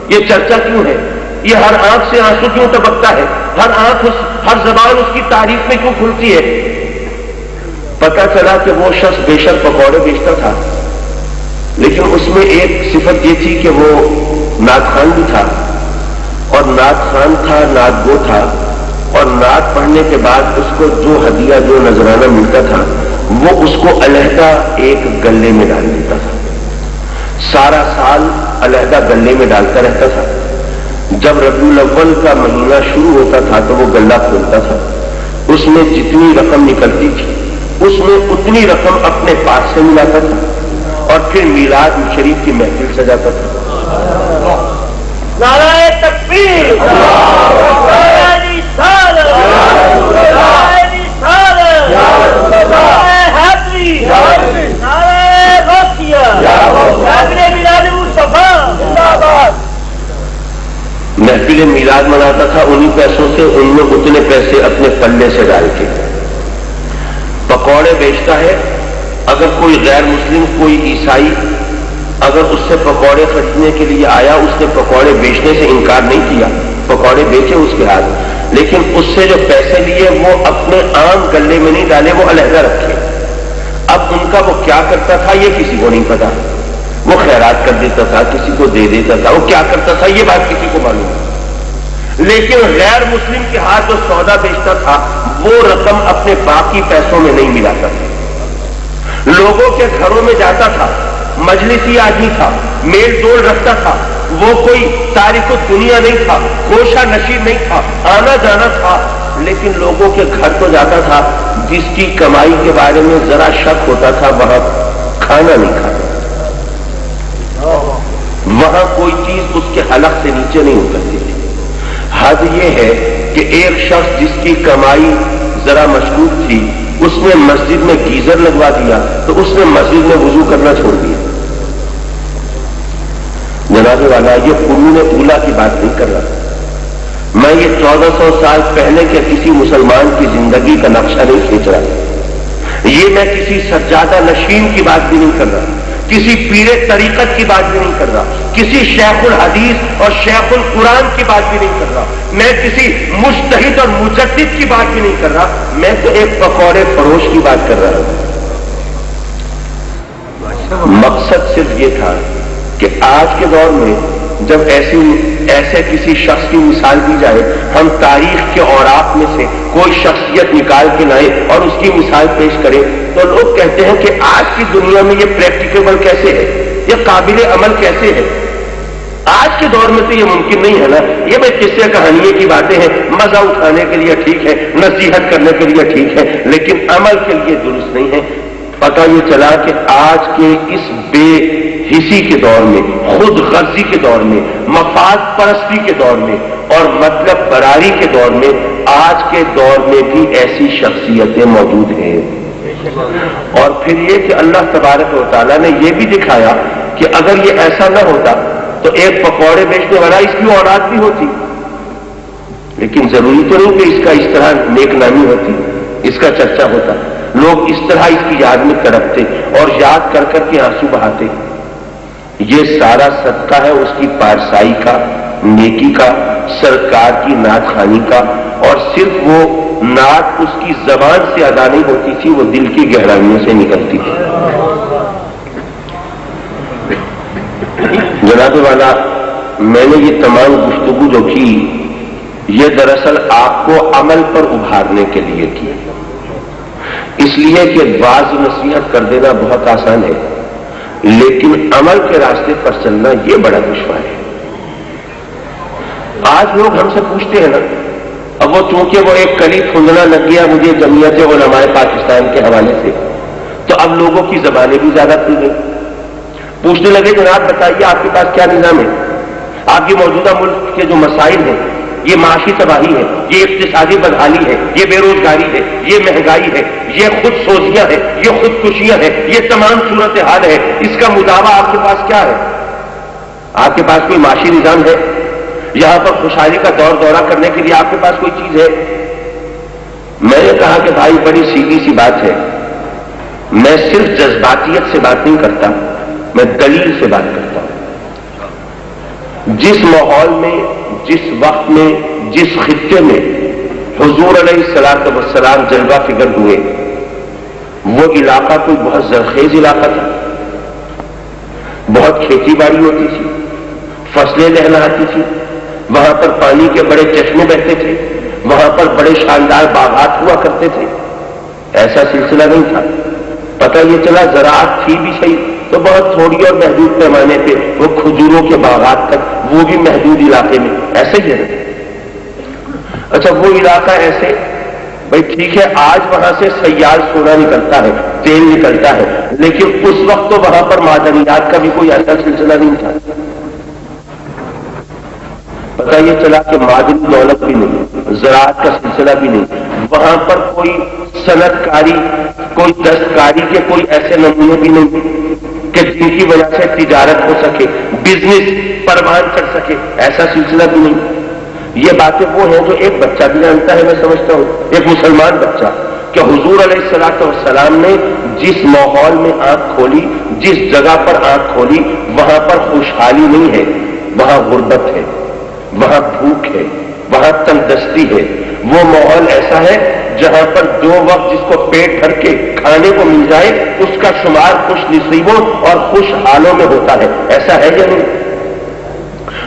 یہ چرچا کیوں ہے؟ یہ ہر آنکھ سے آنسو کیوں ٹپکتا ہے؟ ہر زبان اس کی تعریف میں کیوں کھلتی ہے؟ پتا چلا کہ وہ شخص بے شک پکوڑے بیچتا تھا، لیکن اس میں ایک صفت یہ تھی کہ وہ نعت خوان بھی تھا. اور نعت خوان تھا، نعت گو تھا. اور نعت پڑھنے کے بعد اس کو جو ہدیہ، جو نذرانہ ملتا تھا، وہ اس کو علیحدہ ایک گلے میں ڈال دیتا تھا. سارا سال علیحدہ گلے میں ڈالتا رہتا تھا. جب ربیع الاول کا مہینہ شروع ہوتا تھا تو وہ گلہ کھولتا تھا. اس میں جتنی رقم نکلتی تھی اس میں اتنی رقم اپنے پاس سے ملاتا تھا اور پھر میلاد شریف کی محفل سجاتا تھا. نعرہ تکبیر، نعرہ رسالت، نعرہ رسالت، نعرہ حیدری، نعرہ غوثیہ، محفل میلاد مصطفیٰ زندہ باد. محفل میلاد مناتا تھا انہی پیسوں سے. ان میں اتنے پیسے اپنے پلے سے ڈال کے پکوڑے بیچتا ہے. اگر کوئی غیر مسلم، کوئی عیسائی اگر اس سے پکوڑے خریدنے کے لیے آیا، اس نے پکوڑے بیچنے سے انکار نہیں کیا، پکوڑے بیچے اس کے ہاتھ. لیکن اس سے جو پیسے لیے وہ اپنے عام گلے میں نہیں ڈالے، وہ علیحدہ رکھے. اب ان کا وہ کیا کرتا تھا یہ کسی کو نہیں پتا. وہ خیرات کر دیتا تھا، کسی کو دے دیتا تھا، وہ کیا کرتا تھا یہ بات کسی کو معلوم ہے. لیکن غیر مسلم کے ہاتھ جو سودا بیچتا تھا وہ رقم اپنے باقی پیسوں میں نہیں ملاتا تھا. لوگوں کے گھروں میں جاتا تھا، مجلسی آدمی تھا، میل جول رکھتا تھا. وہ کوئی تارک دنیا نہیں تھا، گوشہ نشین نہیں تھا، آنا جانا تھا. لیکن لوگوں کے گھر تو جاتا تھا جس کی کمائی کے بارے میں ذرا شک ہوتا تھا وہاں کھانا نہیں کھاتا، وہاں کوئی چیز اس کے حلق سے نیچے نہیں اترتی تھی. حد یہ ہے کہ ایک شخص جس کی کمائی ذرا مشکوک تھی، اس نے مسجد میں گیزر لگوا دیا تو اس نے مسجد میں وضو کرنا چھوڑ دیا. جناب والا یہ قرون اولا کی بات نہیں کر رہا. میں یہ 1400 سال پہلے کے کسی مسلمان کی زندگی کا نقشہ نہیں کھینچ رہا. یہ میں کسی سجادہ نشین کی بات بھی نہیں کر رہا. کسی پیر طریقت کی بات بھی نہیں کر رہا، کسی شیخ الحدیث اور شیخ القرآن کی بات بھی نہیں کر رہا، میں کسی مجتہد اور مجدد کی بات بھی نہیں کر رہا، میں تو ایک پکوڑے فروش کی بات کر رہا ہوں۔ مقصد صرف یہ تھا کہ آج کے دور میں جب ایسے کسی شخص کی مثال دی جائے، ہم تاریخ کے اوراق میں سے کوئی شخصیت نکال کے لائیں اور اس کی مثال پیش کریں، تو لوگ کہتے ہیں کہ آج کی دنیا میں یہ پریکٹیکیبل کیسے ہے، یہ قابل عمل کیسے ہے؟ آج کے دور میں تو یہ ممکن نہیں ہے نا، یہ میں قصے کہانیے کی باتیں ہیں، مزہ اٹھانے کے لیے ٹھیک ہے، نصیحت کرنے کے لیے ٹھیک ہے، لیکن عمل کے لیے درست نہیں ہے۔ پتہ یہ چلا کہ آج کے اس بے حسی کے دور میں، خود غرضی کے دور میں، مفاد پرستی کے دور میں اور مطلب براری کے دور میں، آج کے دور میں بھی ایسی شخصیتیں موجود ہیں۔ اور پھر یہ کہ اللہ تبارک و تعالیٰ نے یہ بھی دکھایا کہ اگر یہ ایسا نہ ہوتا تو ایک پکوڑے بیچنے والا اس کی اولاد بھی ہوتی، لیکن ضروری تو نہیں کہ اس کا اس طرح نیک نامی ہوتی، اس کا چرچا ہوتا، لوگ اس طرح اس کی یاد میں تڑپتے اور یاد کر کر کے آنسو بہاتے۔ یہ سارا صدقہ ہے اس کی پارسائی کا، نیکی کا، سرکار کی نعت خوانی کا، اور صرف وہ نعت اس کی زبان سے ادا نہیں ہوتی تھی، وہ دل کی گہرائیوں سے نکلتی تھی۔ جناب والا، میں نے یہ تمام گفتگو جو کی، یہ دراصل آپ کو عمل پر ابھارنے کے لیے کی، اس لیے کہ واعظ نصیحت کر دینا بہت آسان ہے، لیکن عمل کے راستے پر چلنا یہ بڑا دشوار ہے۔ آج لوگ ہم سے پوچھتے ہیں نا، اب وہ چونکہ وہ ایک کلی پھندنا لگ گیا مجھے جمعیت علماء پاکستان کے حوالے سے، تو اب لوگوں کی زبانیں بھی زیادہ کھل گئی، پوچھنے لگے جناب بتائیے آپ کے پاس کیا نظام ہے، آپ کے موجودہ ملک کے جو مسائل ہیں، یہ معاشی تباہی ہے، یہ اقتصادی بدحالی ہے، یہ بے روزگاری ہے، یہ مہنگائی ہے، یہ خود سوزیاں ہیں، یہ خودکشیاں ہیں، یہ تمام صورتحال ہے، اس کا مداوع آپ کے پاس کیا ہے؟ آپ کے پاس کوئی معاشی نظام ہے؟ یہاں پر خوشحالی کا دور دورہ کرنے کے لیے آپ کے پاس کوئی چیز ہے؟ میں نے کہا کہ بھائی بڑی سیدھی سی بات ہے، میں صرف جذباتیت سے بات نہیں کرتا، میں دلیل سے بات کرتا ہوں۔ جس ماحول میں، جس وقت میں، جس خطے میں حضور علیہ الصلوۃ والسلام جلوہ فگر ہوئے، وہ علاقہ کوئی بہت زرخیز علاقہ تھا، بہت کھیتی باڑی ہوتی تھی، فصلیں لہلاتی تھی، وہاں پر پانی کے بڑے چشمے بہتے تھے، وہاں پر بڑے شاندار باغات ہوا کرتے تھے۔ ایسا سلسلہ نہیں تھا۔ پتہ یہ چلا زراعت تھی بھی صحیح تو بہت تھوڑی اور محدود پیمانے پہ، وہ کھجوروں کے باغات تک، وہ بھی محدود علاقے میں، ایسے ہی ہے۔ اچھا وہ علاقہ ایسے، بھائی ٹھیک ہے آج وہاں سے سیال سونا نکلتا ہے، تیل نکلتا ہے، لیکن اس وقت تو وہاں پر معدنیات کا بھی کوئی ایسا سلسلہ نہیں تھا۔ پتہ یہ چلا کہ معدنی دولت بھی نہیں، زراعت کا سلسلہ بھی نہیں، وہاں پر کوئی صنعت کاری، کوئی دستکاری کے کوئی ایسے نمونے بھی نہیں کہ جن کی وجہ سے تجارت ہو سکے، بزنس پروان چڑھ سکے، ایسا سلسلہ بھی نہیں۔ یہ باتیں وہ ہیں جو ایک بچہ بھی جانتا ہے، میں سمجھتا ہوں ایک مسلمان بچہ، کہ حضور علیہ الصلوۃ والسلام نے جس ماحول میں آنکھ کھولی، جس جگہ پر آنکھ کھولی، وہاں پر خوشحالی نہیں ہے، وہاں غربت ہے، وہاں بھوک ہے، وہاں تندرستی ہے۔ وہ ماحول ایسا ہے جہاں پر دو وقت جس کو پیٹ بھر کے کھانے کو مل جائے اس کا شمار خوش نصیبوں اور خوش حالوں میں ہوتا ہے، ایسا ہے یا نہیں؟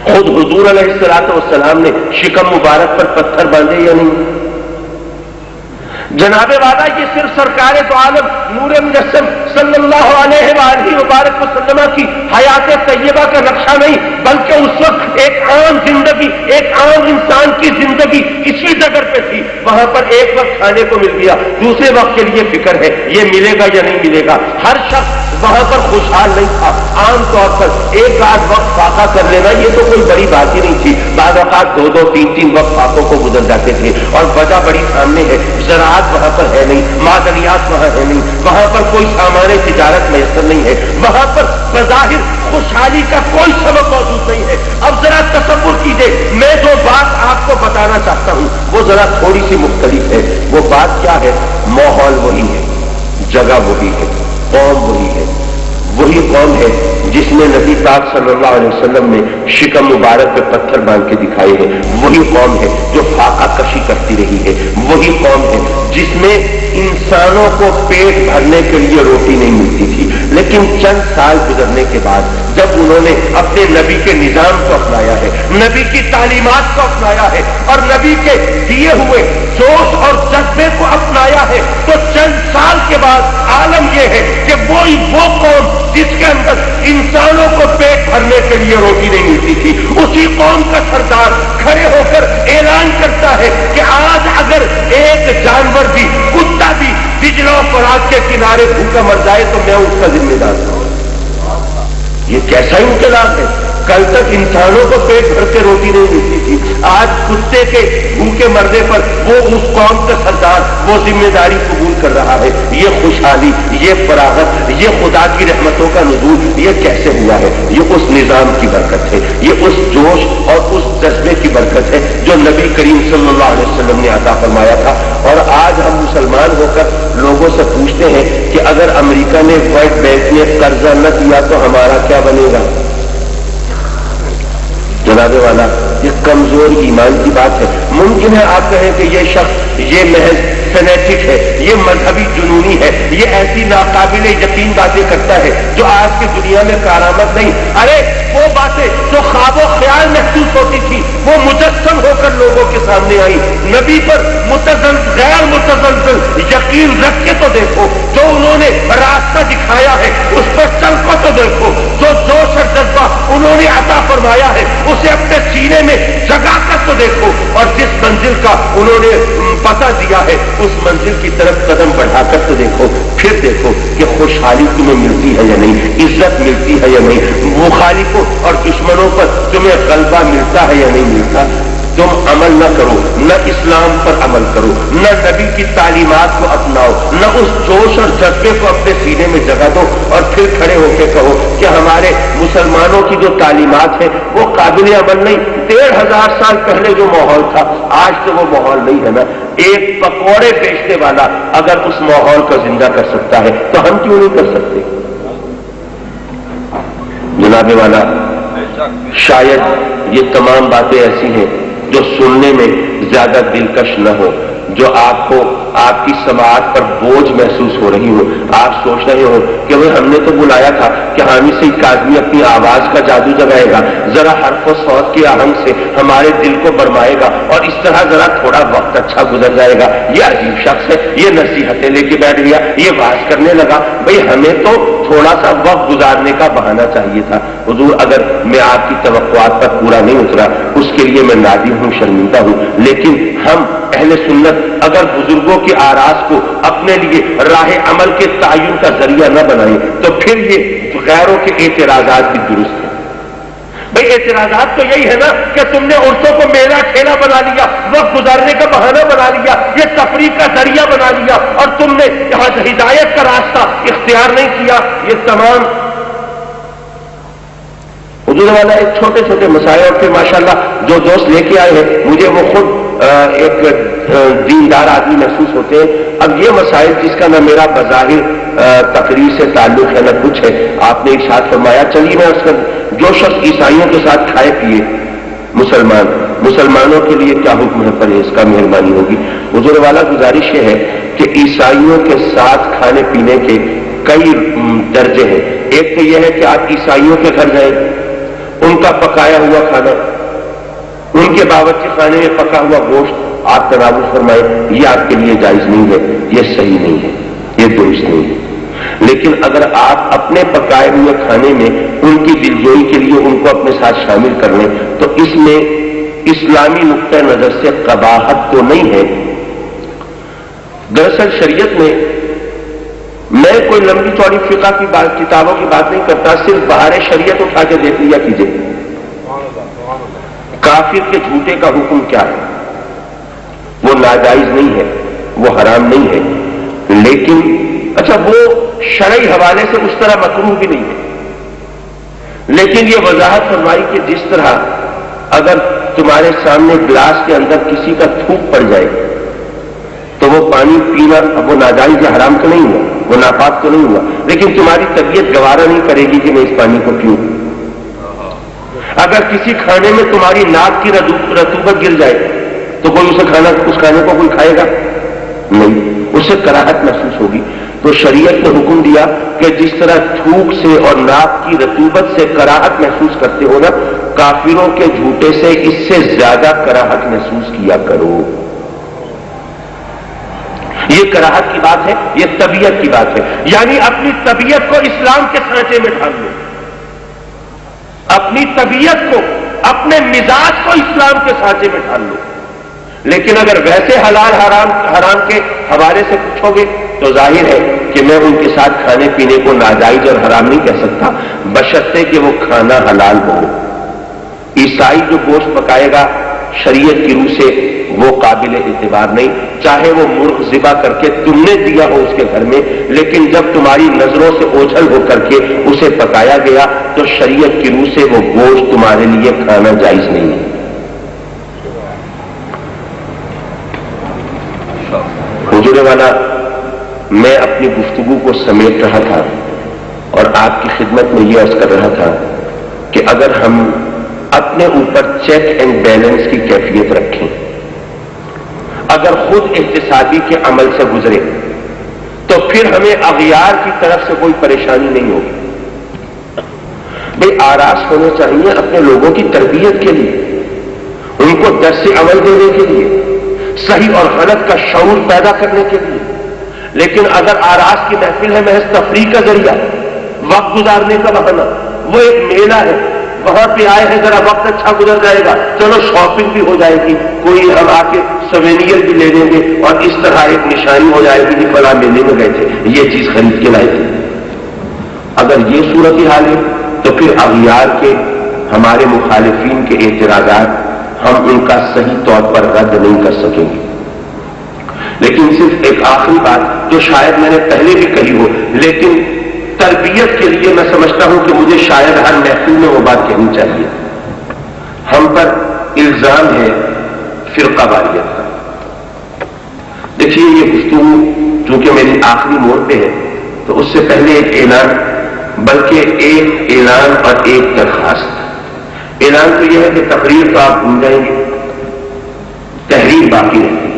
خود حضور علیہ الصلوۃ والسلام نے شکم مبارک پر پتھر باندھے یا نہیں؟ جناب والا یہ صرف سرکار تو عالم نور مجسم صلی اللہ علیہ وآلہ وبارک وسلم کی حیات طیبہ کا نقشہ نہیں، بلکہ اس وقت ایک عام زندگی، ایک عام انسان کی زندگی اسی جگہ پہ تھی۔ وہاں پر ایک وقت کھانے کو مل گیا، دوسرے وقت کے لیے فکر ہے یہ ملے گا یا نہیں ملے گا۔ ہر شخص وہاں پر خوشحال نہیں تھا۔ عام طور پر ایک آدھ وقت فاقہ کر لینا یہ تو کوئی بڑی بات ہی نہیں تھی، بعض اوقات دو دو تین تین وقت فاقوں کو گزر جاتے تھے، اور وجہ بڑی سامنے ہے، زراعت وہاں پر ہے نہیں، معدنیات وہاں ہے نہیں، وہاں پر کوئی سامان تجارت میسر نہیں ہے، وہاں پر بظاہر خوشحالی کا کوئی سبب موجود نہیں ہے۔ اب ذرا تصور کیجئے، میں جو بات آپ کو بتانا چاہتا ہوں وہ ذرا تھوڑی سی مختلف ہے۔ وہ بات کیا ہے؟ ماحول وہی ہے، جگہ وہی ہے، قوم وہی ہے، وہی قوم ہے جس نے نبی پاک صلی اللہ علیہ وسلم نے شکم مبارک پہ پتھر باندھ کے دکھائے ہیں، وہی قوم ہے جو فاقہ کشی کرتی رہی ہے، وہی قوم ہے جس میں انسانوں کو پیٹ بھرنے کے لیے روٹی نہیں ملتی تھی، لیکن چند سال گزرنے کے بعد جب انہوں نے اپنے نبی کے نظام کو اپنایا ہے، نبی کی تعلیمات کو اپنایا ہے اور نبی کے دیے ہوئے جوش اور جذبے کو اپنایا ہے، تو چند سال کے بعد عالم یہ ہے کہ وہی وہ قوم جس کے اندر انسانوں کو پیٹ بھرنے کے لیے روٹی نہیں ملتی تھی، اسی قوم کا سردار کھڑے ہو کر اعلان کرتا ہے کہ آج اگر ایک جانور بھی، کتا بھی دجلہ و فرات کے کنارے بھوکا مر جائے تو میں اس کا ذمہ دار ہوں۔ یہ کیسا انقلاب ہے؟ کل تک انسانوں کو پیٹ بھر کے روٹی نہیں ملتی تھی، آج کتے کے بھوکے مرنے پر وہ اس قوم کا سردار وہ ذمہ داری قبول کر رہا ہے۔ یہ خوشحالی، یہ فراغت، یہ خدا کی رحمتوں کا نزول یہ کیسے ہوا ہے؟ یہ اس نظام کی برکت ہے، یہ اس جوش اور اس جذبے کی برکت ہے جو نبی کریم صلی اللہ علیہ وسلم نے عطا فرمایا تھا۔ اور آج ہم مسلمان ہو کر لوگوں سے پوچھتے ہیں کہ اگر امریکہ نے ورلڈ بینک نے قرضہ نہ دیا تو ہمارا کیا بنے گا؟ جناب والا، یہ کمزور ایمان کی بات ہے۔ ممکن ہے آپ کہیں کہ یہ شخص یہ محض فینیٹک ہے، یہ مذہبی جنونی ہے، یہ ایسی ناقابل یقین باتیں کرتا ہے جو آج کی دنیا میں کارآمد نہیں۔ ارے وہ باتیں جو خواب و خیال محسوس ہوتی تھی وہ مجسم ہو کر لوگوں کے سامنے آئی۔ نبی پر غیر متزلزل یقین رکھ کے تو دیکھو، جو انہوں نے راستہ دکھایا ہے اس پر چل کو تو دیکھو، جو جوش اور جذبہ انہوں نے عطا فرمایا ہے اسے اپنے سینے میں جگا کر تو دیکھو، اور جس منزل کا انہوں نے پتہ دیا ہے اس منزل کی طرف قدم بڑھا کر تو دیکھو، پھر دیکھو کہ خوشحالی تمہیں ملتی ہے یا نہیں، عزت ملتی ہے یا نہیں، مخالفوں اور دشمنوں پر تمہیں غلبہ ملتا ہے یا نہیں ملتا۔ تم عمل نہ کرو، نہ اسلام پر عمل کرو، نہ نبی کی تعلیمات کو اپناؤ، نہ اس جوش اور جذبے کو اپنے سینے میں جگہ دو، اور پھر کھڑے ہو کے کہو کہ ہمارے مسلمانوں کی جو تعلیمات ہے وہ قابل عمل نہیں۔ 1500 سال پہلے جو ماحول تھا آج تو وہ ماحول نہیں ہے نا۔ ایک پکوڑے بیچنے والا اگر اس ماحول کو زندہ کر سکتا ہے تو ہم کیوں نہیں کر سکتے؟ جناب والا، شاید یہ تمام باتیں ایسی ہیں جو سننے میں زیادہ دلکش نہ ہو، جو آپ کو آپ کی سماعت پر بوجھ محسوس ہو رہی ہو۔ آپ سوچ رہے ہو کہ وہ ہم نے تو بلایا تھا کہ حامد سعید کاظمی اپنی آواز کا جادو جگائے گا، ذرا حرف و صوت کے آہنگ سے ہمارے دل کو برمائے گا اور اس طرح ذرا تھوڑا وقت اچھا گزر جائے گا۔ یہ عجیب شخص ہے، یہ نصیحتیں لے کے بیٹھ گیا، یہ واز کرنے لگا۔ بھئی ہمیں تو تھوڑا سا وقت گزارنے کا بہانہ چاہیے تھا۔ حضور، اگر میں آپ کی توقعات پر پورا نہیں اترا اس کے لیے میں نادم ہوں، شرمندہ ہوں، لیکن ہم اہل سنت اگر بزرگوں کے آراز کو اپنے لیے راہ عمل کے تعین کا ذریعہ نہ بنائیں تو پھر یہ غیروں کے اعتراضات بھی درست ہیں۔ بھئی اعتراضات تو یہی ہے نا کہ تم نے عورتوں کو میلہ ٹھیلا بنا لیا، وقت گزارنے کا بہانہ بنا لیا، یہ تفریح کا ذریعہ بنا لیا، اور تم نے یہاں ہدایت کا راستہ اختیار نہیں کیا۔ یہ تمام حضور والا ایک چھوٹے چھوٹے مسائل، اور پھر ماشاءاللہ جو دوست لے کے آئے ہیں مجھے وہ خود ایک دیندار آدمی محسوس ہوتے ہیں۔ اب یہ مسائل جس کا نہ میرا بظاہر تقریر سے تعلق ہے نہ کچھ ہے، آپ نے ارشاد فرمایا، چلیے میں اس کا جو شخص عیسائیوں کے ساتھ کھائے پیے، مسلمانوں کے لیے کیا حکم ہے پرہیز کا؟ مہربانی ہوگی حضور والا، گزارش یہ ہے کہ عیسائیوں کے ساتھ کھانے پینے کے کئی درجے ہیں۔ ایک تو یہ ہے کہ آپ عیسائیوں کے گھر جائیں، ان کا پکایا ہوا کھانا، ان کے باورچی خانے میں پکا ہوا گوشت آپ تناول فرمائیں، یہ آپ کے لیے جائز نہیں ہے، یہ صحیح نہیں ہے، یہ درست نہیں ہے۔ لیکن اگر آپ اپنے پکائے ہوئے کھانے میں ان کی دلجوئی کے لیے ان کو اپنے ساتھ شامل کر لیں تو اس میں اسلامی نقطۂ نظر سے قباحت تو نہیں ہے۔ دراصل شریعت میں کوئی لمبی چوڑی فقہ کی بات، کتابوں کی بات نہیں کرتا، صرف بہار شریعت اٹھا کے دیکھ لیا کیجیے۔ کافر کے جھوٹے کا حکم کیا ہے؟ وہ ناجائز نہیں ہے، وہ حرام نہیں ہے، لیکن اچھا وہ شرعی حوالے سے اس طرح مکروہ بھی نہیں ہے، لیکن یہ وضاحت فرمائی کہ جس طرح اگر تمہارے سامنے گلاس کے اندر کسی کا تھوک پڑ جائے تو وہ پانی پینا اب وہ ناجائز یا حرام کا نہیں ہے، وہ وہ ناپاک تو نہیں ہوا، لیکن تمہاری طبیعت گوارا نہیں کرے گی کہ میں اس پانی کو پیوں۔ اگر کسی کھانے میں تمہاری ناک کی رطوبت گر جائے تو کوئی اس کھانے کو کوئی کھائے گا نہیں، اسے کراہت محسوس ہوگی۔ تو شریعت نے حکم دیا کہ جس طرح تھوک سے اور ناک کی رطوبت سے کراہت محسوس کرتے ہو نا، کافروں کے جھوٹے سے اس سے زیادہ کراہت محسوس کیا کرو۔ یہ کراہت کی بات ہے، یہ طبیعت کی بات ہے، یعنی اپنی طبیعت کو اسلام کے سانچے میں ڈھال لو، اپنی طبیعت کو، اپنے مزاج کو اسلام کے سانچے میں ڈھال لو۔ لیکن اگر ویسے حلال حرام کے حوالے سے پوچھو گے تو ظاہر ہے کہ میں ان کے ساتھ کھانے پینے کو ناجائز اور حرام نہیں کہہ سکتا، بشرطے کہ وہ کھانا حلال ہو۔ عیسائی جو گوشت پکائے گا شریعت کی روح سے وہ قابل اعتبار نہیں، چاہے وہ مرغ ذبح کر کے تم نے دیا ہو اس کے گھر میں، لیکن جب تمہاری نظروں سے اوجھل ہو کر کے اسے پکایا گیا تو شریعت کی روح سے وہ گوشت تمہارے لیے کھانا جائز نہیں ہے۔ حضور والا، میں اپنی گفتگو کو سمیٹ رہا تھا اور آپ کی خدمت میں یہ عرض کر رہا تھا کہ اگر ہم اپنے اوپر چیک اینڈ بیلنس کی کیفیت رکھیں، اگر خود احتسابی کے عمل سے گزرے تو پھر ہمیں اغیار کی طرف سے کوئی پریشانی نہیں ہوگی۔ بھئی آراز ہونے چاہیے اپنے لوگوں کی تربیت کے لیے، ان کو درس عمل دینے کے لیے، صحیح اور غلط کا شعور پیدا کرنے کے لیے، لیکن اگر آراز کی محفل ہے محض تفریح کا ذریعہ، وقت گزارنے کا بہانہ، وہ ایک میلہ ہے، وہاں پہ آئے ہیں ذرا وقت اچھا گزر جائے گا، چلو شاپنگ بھی ہو جائے گی، کوئی ہم آ کے سوینئر بھی لے لیں گے اور اس طرح ایک نشانی ہو جائے گی کہ فلاں میلے میں گئے تھے، یہ چیز خرید کے لائے تھے۔ اگر یہ صورتحال ہے تو پھر اغیار کے ہمارے مخالفین کے اعتراضات ہم ان کا صحیح طور پر رد نہیں کر سکیں گے۔ لیکن صرف ایک آخری بات جو شاید میں نے پہلے بھی کہی ہو، لیکن تربیت کے لیے میں سمجھتا ہوں کہ مجھے شاید ہر محفل میں وہ بات کہنی چاہیے۔ ہم پر الزام ہے فرقہ واریت کا۔ دیکھیے یہ گفتگو چونکہ میری آخری موڑ پہ ہے تو اس سے پہلے ایک اعلان، بلکہ ایک اعلان اور ایک درخواست۔ اعلان تو یہ ہے کہ تقریر تو آپ بھول جائیں گے، تحریر باقی رہتی ہے۔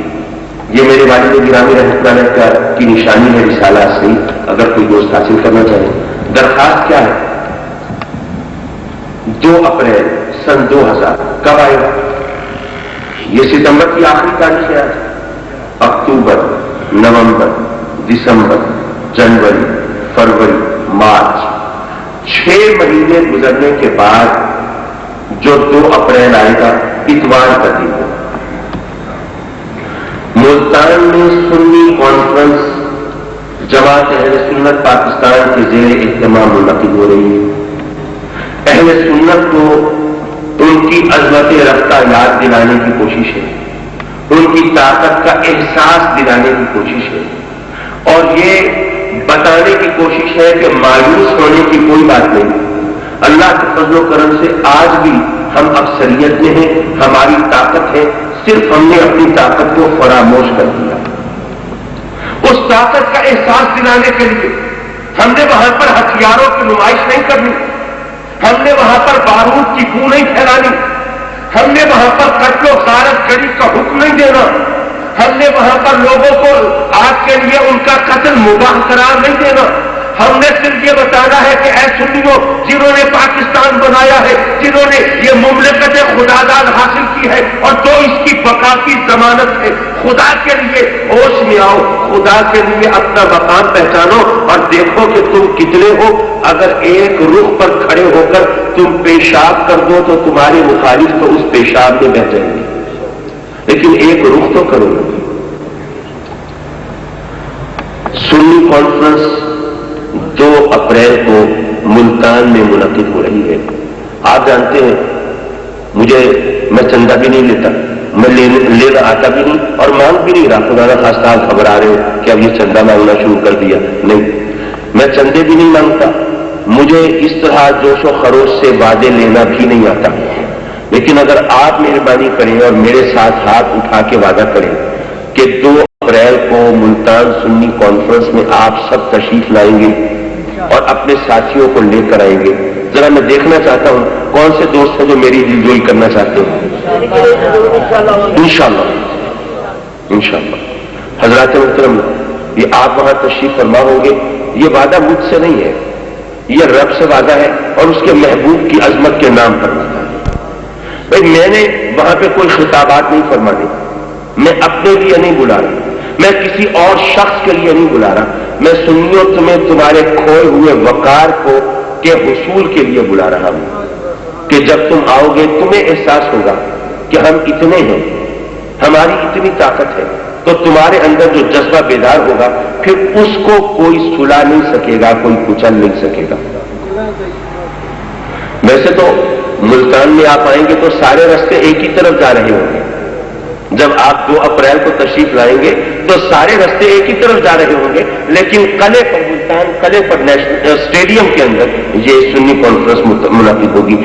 یہ میرے والد گرامی رحمۃ اللہ علیہ کی نشانی ہے رسالہ سے، اگر کوئی دوست حاصل کرنا چاہے۔ درخواست کیا ہے؟ 2 اپریل سن 2000 کب آئے گا؟ یہ ستمبر کی آخری تاریخ ہے آج۔ اکتوبر، نومبر، دسمبر، جنوری، فروری، مارچ، 6 مہینے گزرنے کے بعد جو 2 اپریل آئے گا اتوار کا دن ہے۔ ملتان میں سنی کانفرنس جماعت اہل سنت پاکستان کے زیر اہتمام منعقد ہو رہی ہے۔ اہل سنت کو ان کی عظمت رفتہ یاد دلانے کی کوشش ہے، ان کی طاقت کا احساس دلانے کی کوشش ہے، اور یہ بتانے کی کوشش ہے کہ مایوس ہونے کی کوئی بات نہیں۔ اللہ کے فضل و کرم سے آج بھی ہم اکثریت میں ہیں، ہماری طاقت ہے، صرف ہم نے اپنی طاقت کو فراموش کر دیا۔ اس طاقت کا احساس دلانے کے لیے ہم نے وہاں پر ہتھیاروں کی نمائش نہیں کرنی، ہم نے وہاں پر بارود کی بو نہیں پھیلانی، ہم نے وہاں پر قتل و غارت گری کا حکم نہیں دینا، ہم نے وہاں پر لوگوں کو آج کے لیے ان کا قتل مباح قرار نہیں دینا۔ ہم نے صرف یہ بتانا ہے کہ اے سنیوں، جنہوں نے پاکستان بنایا ہے، جنہوں نے یہ مملکت خداداد حاصل کی ہے اور جو اس کی بقا کی ضمانت ہے، خدا کے لیے ہوش میں آؤ، خدا کے لیے اپنا مقام پہچانو اور دیکھو کہ تم کتنے ہو۔ اگر ایک رخ پر کھڑے ہو کر تم پیشاب کر دو تو تمہارے مخالف تو اس پیشاب میں بہہ جائیں گے، لیکن ایک رخ تو کرو۔ سنی کانفرنس 2 اپریل کو ملتان میں منعقد ہو رہی ہے۔ آپ جانتے ہیں میں چندہ بھی نہیں لیتا، میں لینا آتا بھی نہیں اور مانگ بھی نہیں رہا۔ خدا نہ خواستہ آپ خبر آ رہے ہو کہ اب یہ چندہ مانگنا شروع کر دیا، نہیں، میں چندے بھی نہیں مانگتا، مجھے اس طرح جوش و خروش سے وعدے لینا بھی نہیں آتا۔ لیکن اگر آپ مہربانی کریں اور میرے ساتھ ہاتھ اٹھا کے وعدہ کریں کہ 2 اپریل کو ملتان ملتان سنی کانفرنس میں آپ سب تشریف لائیں گے اور اپنے ساتھیوں کو لے کر آئیں گے. ذرا میں دیکھنا چاہتا ہوں کون سے دوست ہیں جو میری دلجوئی کرنا چاہتے ہیں. انشاءاللہ انشاءاللہ. حضرات محترم، یہ آپ وہاں تشریف فرما ہوں گے، یہ وعدہ مجھ سے نہیں ہے، یہ رب سے وعدہ ہے اور اس کے محبوب کی عظمت کے نام پر وعدہ ہے. بھائی میں نے وہاں پہ کوئی خطابات نہیں فرمانے، میں اپنے لیے نہیں بلا رہا، میں کسی اور شخص کے لیے نہیں بلا رہا، میں سنیوں تمہیں تمہارے کھوئے ہوئے وقار کو کے حصول کے لیے بلا رہا ہوں کہ جب تم آؤ گے تمہیں احساس ہوگا کہ ہم اتنے ہیں، ہماری اتنی طاقت ہے، تو تمہارے اندر جو جذبہ بیدار ہوگا پھر اس کو کوئی سلا نہیں سکے گا، کوئی کچل نہیں سکے گا. ویسے تو ملتان میں آپ آئیں گے تو سارے راستے ایک ہی طرف جا رہے ہوں گے. جب آپ 2 اپریل کو تشریف لائیں گے تو سارے راستے ایک ہی طرف جا رہے ہوں گے، لیکن قلعے پر ملتان قلعے پر نیشنل اسٹیڈیم کے اندر یہ سنی کانفرنس منعقد ہوگی.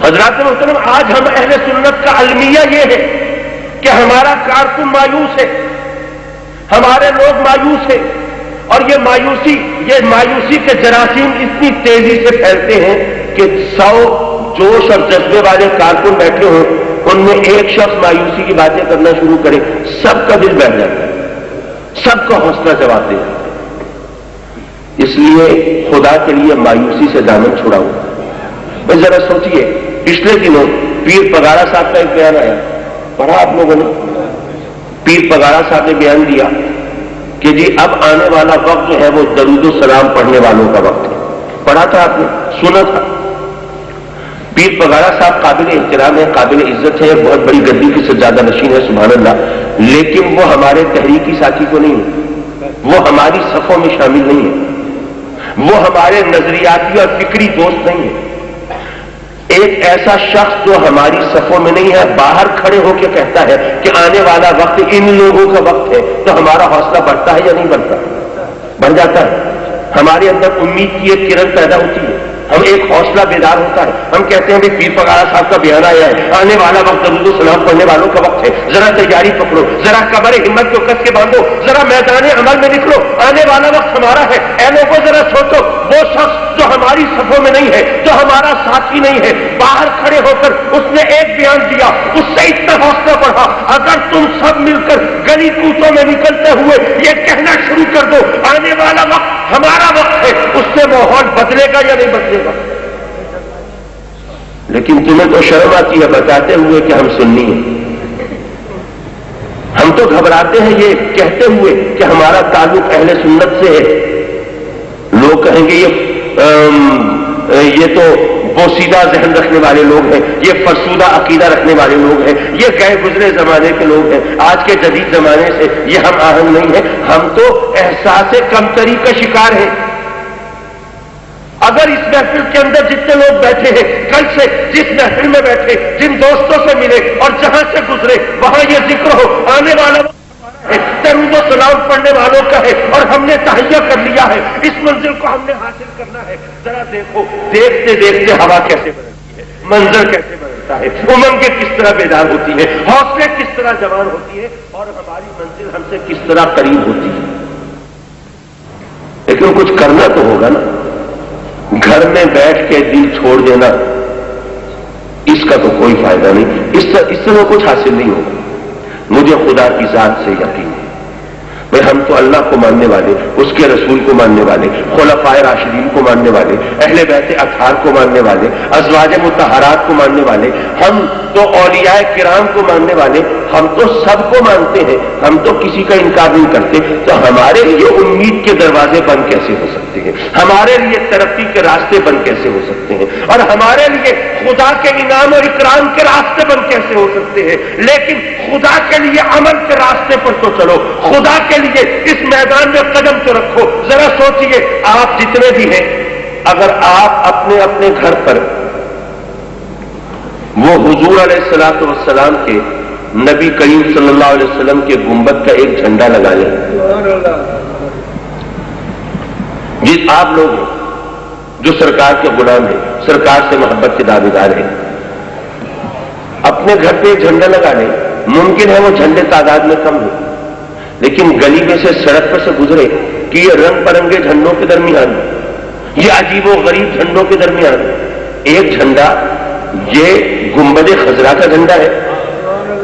حضرات محترم، آج ہم اہل سنت کا المیہ یہ ہے کہ ہمارا کارکن مایوس ہے، ہمارے لوگ مایوس ہیں، اور یہ مایوسی کے جراثیم اتنی تیزی سے پھیلتے ہیں کہ 100 جوش اور جذبے والے کارکن بیٹھے ہوں، ان میں ایک شخص مایوسی کی باتیں کرنا شروع کرے، سب کا دل بیٹھ جاتا ہے، سب کا حوصلہ جواب دے جاتا ہے. اس لیے خدا کے لیے مایوسی سے دامن چھڑاؤ. بس ذرا سوچئے، پچھلے دنوں پیر پگارا صاحب کا ایک بیان آیا، پڑھا آپ لوگوں نے؟ پیر پگارا صاحب نے بیان دیا کہ جی اب آنے والا وقت جو ہے وہ درود و سلام پڑھنے والوں کا وقت ہے. پڑھا تھا آپ نے، سنا تھا. پیر پگارا صاحب قابل احترام ہے، قابل عزت ہے، بہت بڑی گدی کی سجادہ نشین ہے، سبحان اللہ، لیکن وہ ہمارے تحریکی ساتھی کو نہیں ہے، وہ ہماری صفوں میں شامل نہیں ہے، وہ ہمارے نظریاتی اور فکری دوست نہیں ہے. ایک ایسا شخص جو ہماری صفوں میں نہیں ہے باہر کھڑے ہو کے کہتا ہے کہ آنے والا وقت ان لوگوں کا وقت ہے، تو ہمارا حوصلہ بڑھتا ہے یا نہیں بڑھتا؟ بڑھ جاتا ہے. ہمارے اندر امید کی ایک کرن پیدا ہوتی ہے، ہم ایک حوصلہ بیدار ہوتا ہے. ہم کہتے ہیں کہ پیر پگارا صاحب کا بیان آیا ہے، آنے والا وقت درود و سلام پڑھنے والوں کا وقت ہے، ذرا تیاری پکڑو، ذرا کمر ہمت کو کس کے باندھو، ذرا میدان عمل میں نکلو، آنے والا وقت ہمارا ہے. اے لوگوں ذرا سوچو، وہ شخص جو ہماری صفوں میں نہیں ہے، جو ہمارا ساتھی نہیں ہے، باہر کھڑے ہو کر اس نے ایک بیان دیا، اس سے اتنا حوصلہ بڑھا. اگر تم سب مل کر گلی کوچوں میں نکلتے ہوئے یہ کہنا شروع کر دو آنے والا وقت ہمارا وقت ہے، اس سے ماحول بدلے گا یا نہیں بدلے گا؟ لیکن تمہیں تو شرم آتی ہے بتاتے ہوئے کہ ہم سنی ہیں. ہم تو گھبراتے ہیں یہ کہتے ہوئے کہ ہمارا تعلق اہل سنت سے ہے. لوگ کہیں گے یہ تو وہ سیدھا ذہن رکھنے والے لوگ ہیں، یہ فرسودہ عقیدہ رکھنے والے لوگ ہیں، یہ گئے گزرے زمانے کے لوگ ہیں، آج کے جدید زمانے سے یہ ہم آہنگ نہیں ہیں. ہم تو احساس کمتری کا شکار ہیں. اگر اس محفل کے اندر جتنے لوگ بیٹھے ہیں، کل سے جس محفل میں بیٹھے، جن دوستوں سے ملے اور جہاں سے گزرے، وہاں یہ ذکر ہو آنے والا درود و سلام پڑھنے والوں کا ہے اور ہم نے تہیہ کر لیا ہے، اس منزل کو ہم نے حاصل کرنا ہے. ذرا دیکھو، دیکھتے دیکھتے ہوا کیسے بدلتی ہے، منظر کیسے بدلتا ہے، امنگیں کس طرح بیدار ہوتی ہے، حوصلے کس طرح جوان ہوتی ہے، اور ہماری منزل ہم سے کس طرح قریب ہوتی ہے. لیکن کچھ کرنا تو ہوگا نا. گھر میں بیٹھ کے دل چھوڑ دینا، اس کا تو کوئی فائدہ نہیں، اس سے وہ کچھ حاصل نہیں ہوگا. مجھے خدا کی ذات سے یقین ہے. ہم تو اللہ کو ماننے والے، اس کے رسول کو ماننے والے، خلفائے راشدین کو ماننے والے، اہل بیت اطہار کو ماننے والے، ازواج مطہرات کو ماننے والے، ہم تو اولیاء کرام کو ماننے والے، ہم تو سب کو مانتے ہیں، ہم تو کسی کا انکار نہیں کرتے. تو ہمارے لیے امید کے دروازے بند کیسے ہو سکتے ہیں؟ ہمارے لیے ترقی کے راستے بند کیسے ہو سکتے ہیں؟ اور ہمارے لیے خدا کے انعام اور اکرام کے راستے بند کیسے ہو سکتے ہیں؟ لیکن خدا کے لیے عمل کے راستے پر تو چلو، خدا کے لیے اس میدان میں قدم تو رکھو. ذرا سوچئے، آپ جتنے بھی ہیں، اگر آپ اپنے اپنے گھر پر وہ حضور علیہ الصلوۃ والسلام کے، نبی کریم صلی اللہ علیہ وسلم کے گنبد کا ایک جھنڈا لگا لیں، جس آپ لوگ ہیں جو سرکار کے غلام ہیں، سرکار سے محبت کے دعویدار ہیں، اپنے گھر پہ جھنڈا لگا لیں، ممکن ہے وہ جھنڈے تعداد میں کم ہو، لیکن گلی میں سے سڑک پر سے گزرے کہ یہ رنگ برنگے جھنڈوں کے درمیان، یہ عجیب و غریب جھنڈوں کے درمیان ایک جھنڈا، یہ گنبد خضرا کا جھنڈا ہے،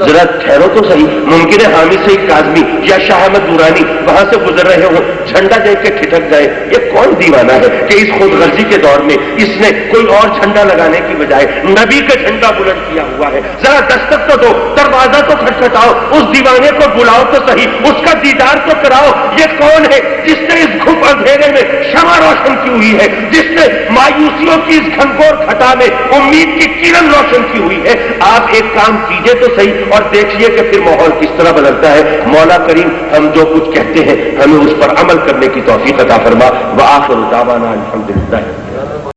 ذرا ٹھہرو تو صحیح، ممکن ہے حامد سعید کاظمی یا شاہ احمد دورانی وہاں سے گزر رہے ہوں، جھنڈا دیکھ کے ٹھٹک جائے، یہ کون دیوانہ ہے کہ اس خود غرضی کے دور میں اس نے کوئی اور جھنڈا لگانے کی بجائے نبی کا جھنڈا بلند کیا ہوا ہے؟ ذرا دستک تو دو، دروازہ تو کھٹکھٹاؤ، اس دیوانے کو بلاؤ تو صحیح، اس کا دیدار تو کراؤ۔ یہ کون ہے جس نے اس گھپ اندھیرے میں شمع روشن کی ہوئی ہے، جس نے مایوسیوں کی اس گھنگور گھٹا میں امید کی کرن روشن کی ہوئی ہے؟ آپ ایک کام کیجئے تو صحیح اور دیکھیے کہ پھر ماحول کس طرح بدلتا ہے۔ مولا کریم ہم جو کچھ کہتے ہیں ہمیں اس پر عمل کرنے کی توفیق عطا فرما۔ وآخر دعوانا الحمدللہ۔